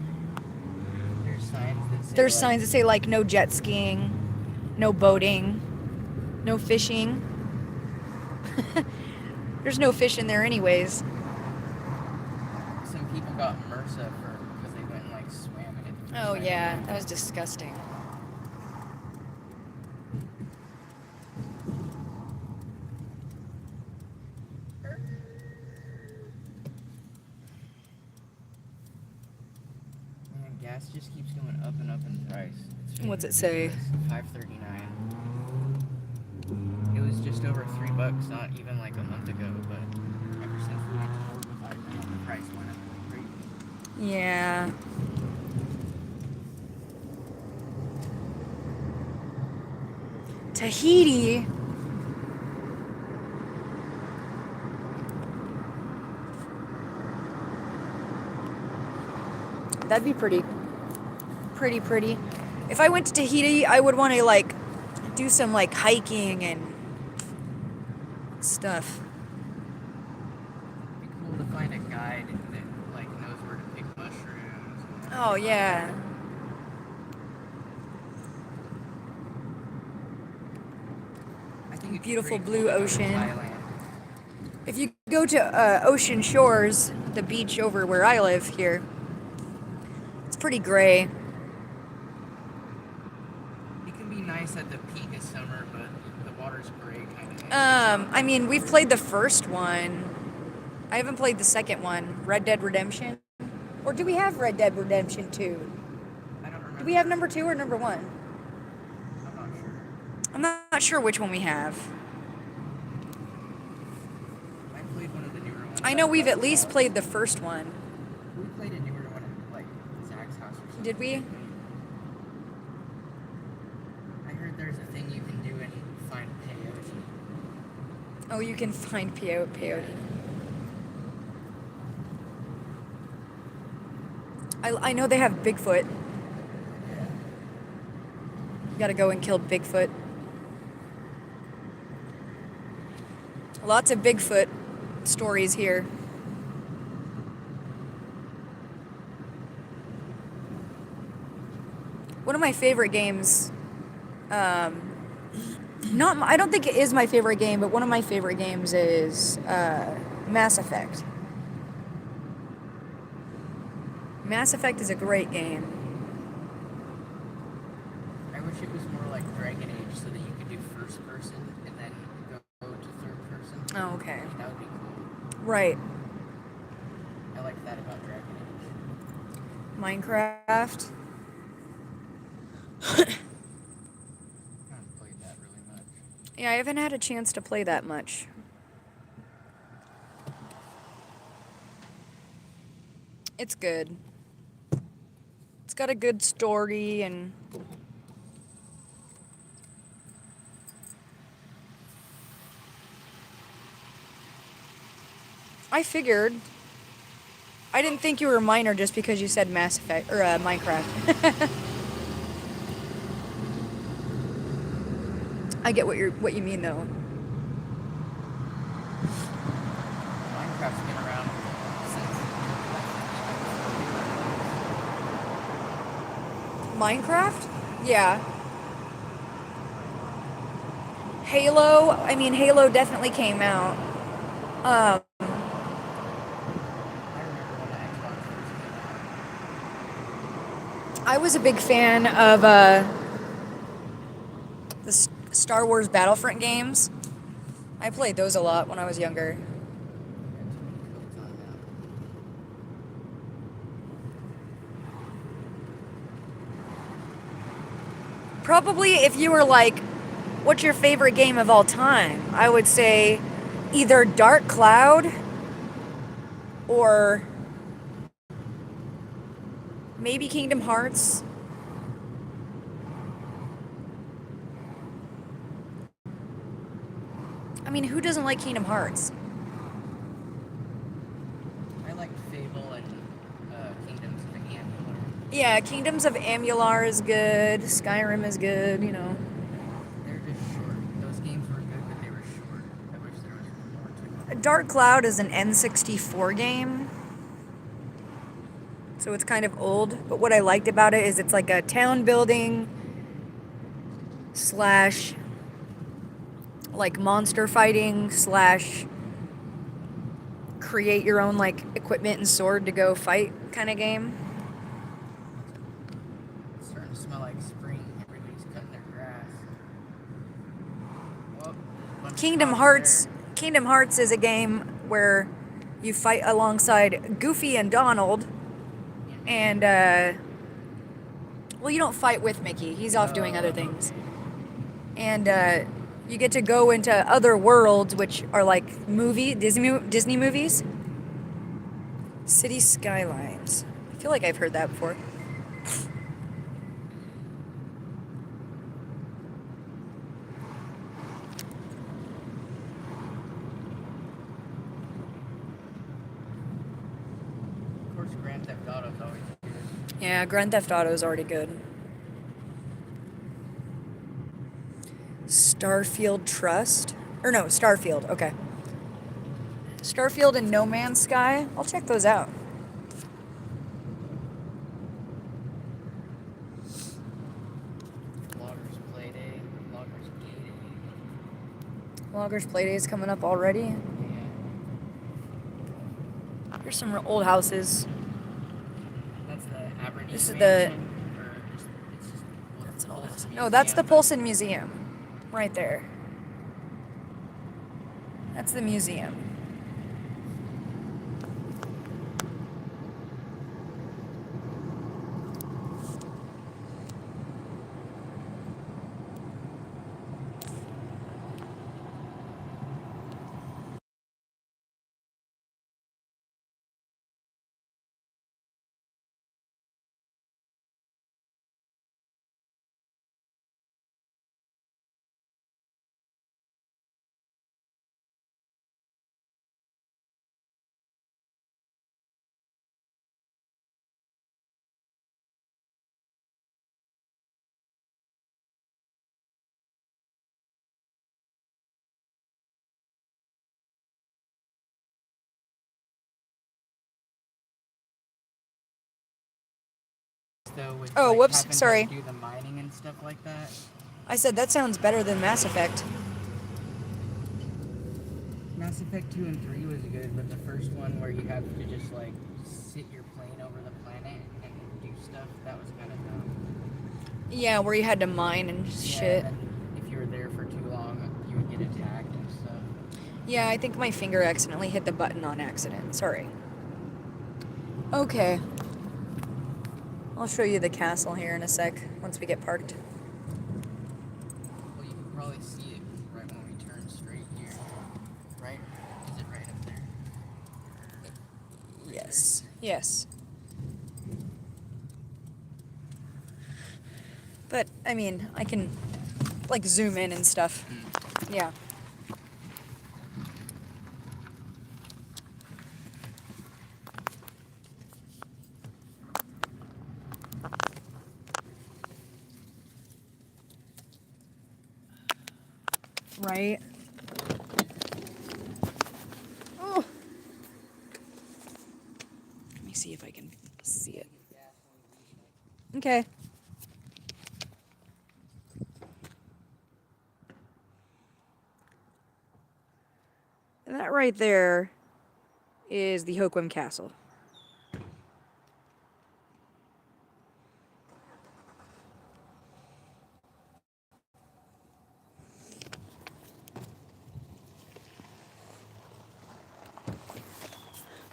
There's signs that say There's like, signs that say like no jet skiing, no boating, no fishing. There's no fish in there anyways. some people got MRSA because they went and like swam in it. Oh yeah, that was disgusting. gas just keeps going up and up in price. What's it say? $5.39. It was just over $3 not even like a month ago, but ever since we went to $45 now, the price went up like crazy. Yeah. Tahiti. That'd be pretty. If I went to Tahiti, I would want to like do some like hiking and stuff. It'd be cool to find a guide that like knows where to pick mushrooms. Oh yeah. I think it'd be Beautiful pretty blue cool to go to ocean. Thailand. If you go to Ocean Shores, the beach over where I live here, it's pretty gray. It can be nice at the peak of summer, but the water's gray kind of. I mean, we've played the first one. I haven't played the second one, Red Dead Redemption. Or do we have Red Dead Redemption 2? I don't remember. Do we have number 2 or number 1? I'm not sure. I'm not sure which one we have. I played one of the newer ones. I know we've at least played the first one. We played a newer one at like Zach's house or something. Did we? I heard there's a thing you can do and find peyote. Oh, you can find peyote. I know they have Bigfoot. You gotta go and kill Bigfoot. Lots of Bigfoot stories here. One of my favorite games, I don't think it is my favorite game, but one of my favorite games is Mass Effect. Mass Effect is a great game. I wish it was more like Dragon Age so that you could do first person and then go to third person. Oh, okay. That would be cool. Right. I like that about Dragon Age. Minecraft. I haven't played that really much. Yeah, I haven't had a chance to play that much. It's good. It's got a good story and I figured. I didn't think you were a minor just because you said Mass Effect or Minecraft. I get what you mean though. Minecraft's been around since Minecraft? Yeah. Halo definitely came out. I remember when the Xbox first came out. I was a big fan of the Star Wars Battlefront games. I played those a lot when I was younger. Probably if you were like, what's your favorite game of all time? I would say either Dark Cloud or maybe Kingdom Hearts. I mean, who doesn't like Kingdom Hearts? I like Fable and Kingdoms of Amalur. Yeah, Kingdoms of Amalur is good. Skyrim is good, you know. They're just short. Those games were good, but they were short. I wish there was more to them. Dark Cloud is an N64 game. So it's kind of old, but what I liked about it is it's like a town building slash like monster fighting slash create your own like equipment and sword to go fight kind of game. It's starting to smell like spring. Everybody's cutting their grass. Well, bunch of Kingdom crops Hearts. there. Kingdom Hearts is a game where you fight alongside Goofy and Donald, and Well, you don't fight with Mickey. He's off doing other things. Okay. And you get to go into other worlds, which are like Disney movies. City Skylines. I feel like I've heard that before. Of course, Grand Theft Auto's always good. Yeah, Grand Theft Auto is already good. Starfield Trust? Or no, Starfield, okay. Starfield and No Man's Sky. I'll check those out. Loggers Playday, Loggers Gay Day. Loggers Playday is coming up already. Yeah. Here's some old houses. That's the Aberdeen This is Mansion, or it's just That's an old Pulse house. No, that's the Museum. Polson Museum. Right there. That's the museum. Though, with, Oh, like, whoops, having to sorry. do the mining and stuff like that. I said that sounds better than Mass Effect. Mass Effect 2 and 3 was good, but the first one where you have to just like sit your plane over the planet and do stuff, that was kind of dumb. Yeah, where you had to mine and shit. Yeah, and then if you were there for too long, you would get attacked and stuff. Yeah, I think my finger accidentally hit the button on accident. Sorry. Okay. I'll show you the castle here in a sec, once we get parked. Well, you can probably see it right when we turn straight here. Right? Is it right up there? Yes. Yes. But, I mean, I can, like, zoom in and stuff. Yeah. Right? Oh. Let me see if I can see it. Okay. And that right there is the Hoquiam Castle.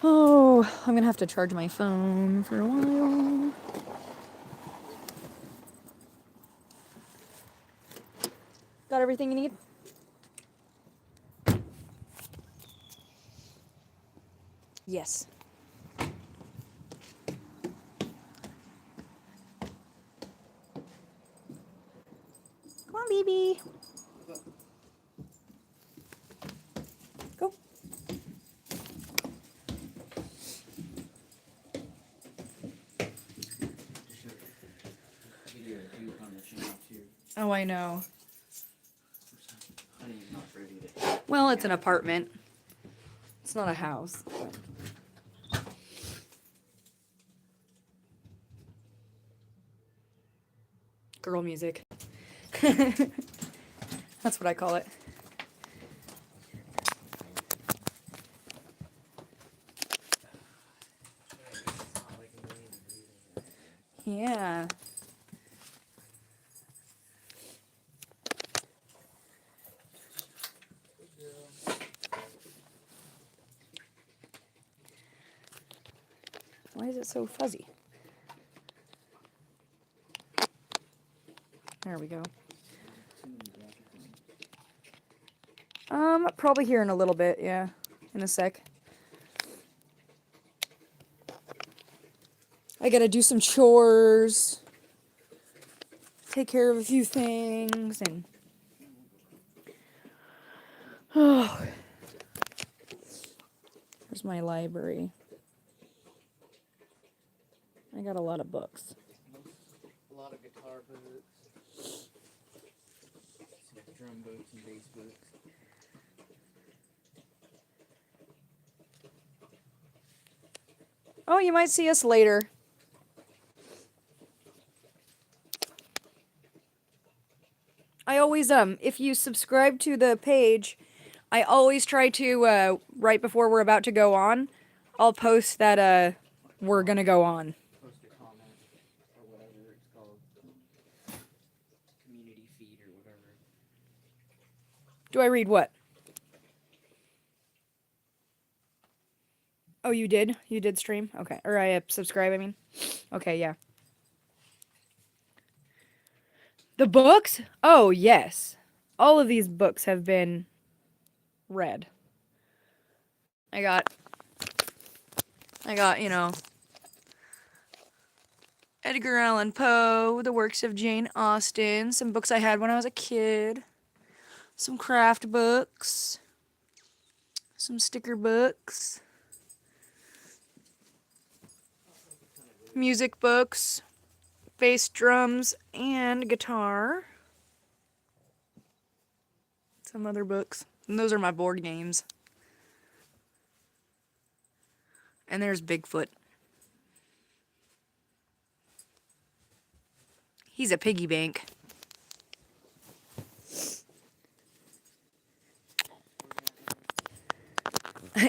Oh, I'm gonna have to charge my phone for a while. Got everything you need? Yes. Come on, baby. Go. Oh, I know. Well, it's an apartment. It's not a house. Girl music. That's what I call it. Yeah. Why is it so fuzzy? There we go. Probably here in a little bit, yeah. In a sec. I gotta do some chores. Take care of a few things and... Oh. Here's my library. I got a lot of books. A lot of guitar books. Some drum books and bass books. Oh, you might see us later. I always, if you subscribe to the page, I always try to, right before we're about to go on, I'll post that, we're gonna go on. Post a comment or whatever it's called. Community feed or whatever. Do I read what? Oh, you did? You did stream? Okay. Or I subscribe, I mean. Okay, yeah. The books? Oh, yes. All of these books have been read. I got, you know, Edgar Allan Poe, the works of Jane Austen, some books I had when I was a kid, some craft books, some sticker books, music books, bass, drums, and guitar. Some other books. And those are my board games. And there's Bigfoot. He's a piggy bank.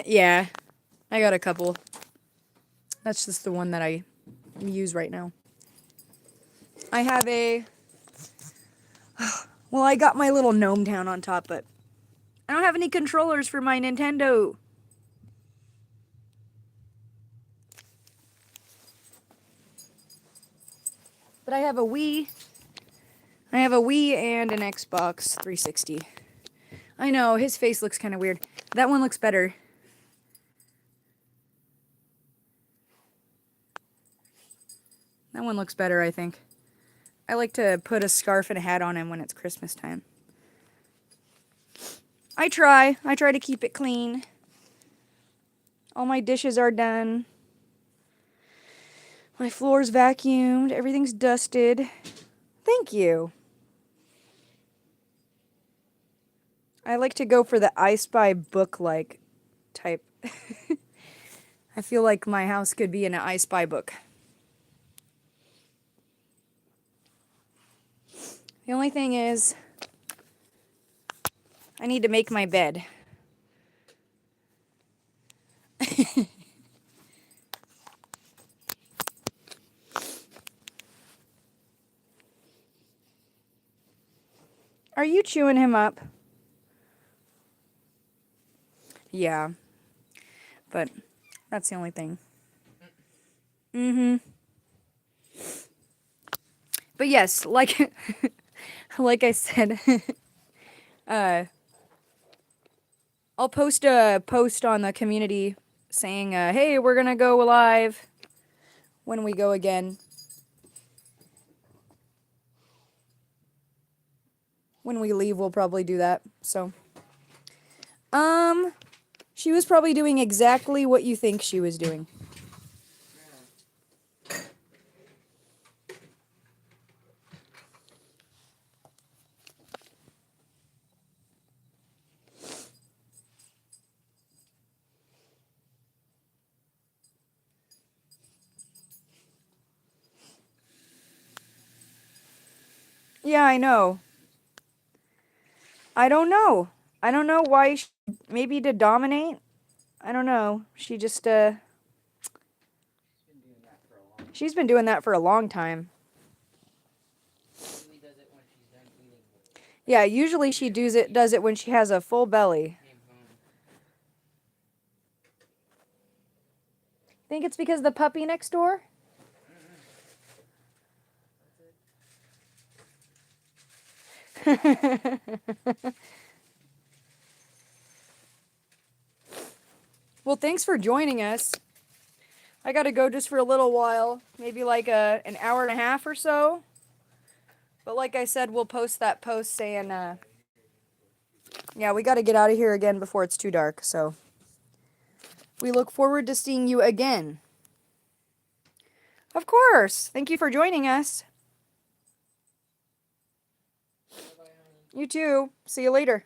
Yeah, I got a couple. That's just the one that I use right now. I have a... Well, I got my little gnome town on top, but I don't have any controllers for my Nintendo. But I have a Wii. I have a Wii and an Xbox 360. I know, his face looks kind of weird. That one looks better. That one looks better, I think. I like to put a scarf and a hat on him when it's Christmas time. I try to keep it clean. All my dishes are done. My floor's vacuumed. Everything's dusted. Thank you. I like to go for the I Spy book-like type. I feel like my house could be in an I Spy book. The only thing is, I need to make my bed. Are you chewing him up? Yeah. But that's the only thing. But yes, like like I said, I'll post a post on the community saying, hey, we're gonna go live when we go again. When we leave, we'll probably do that. So, she was probably doing exactly what you think she was doing. Yeah, I know. I don't know. I don't know why. Maybe to dominate? I don't know. She just, she's been doing that for a long time. Usually does it when she's done eating. Yeah, usually she does it when she has a full belly. Think it's because the puppy next door? Well, thanks for joining us. I gotta go just for a little while, maybe like an hour and a half or so. But like I said, we'll post that post saying, yeah, we gotta get out of here again before it's too dark. So we look forward to seeing you again. Of course. Thank you for joining us. You too. See you later.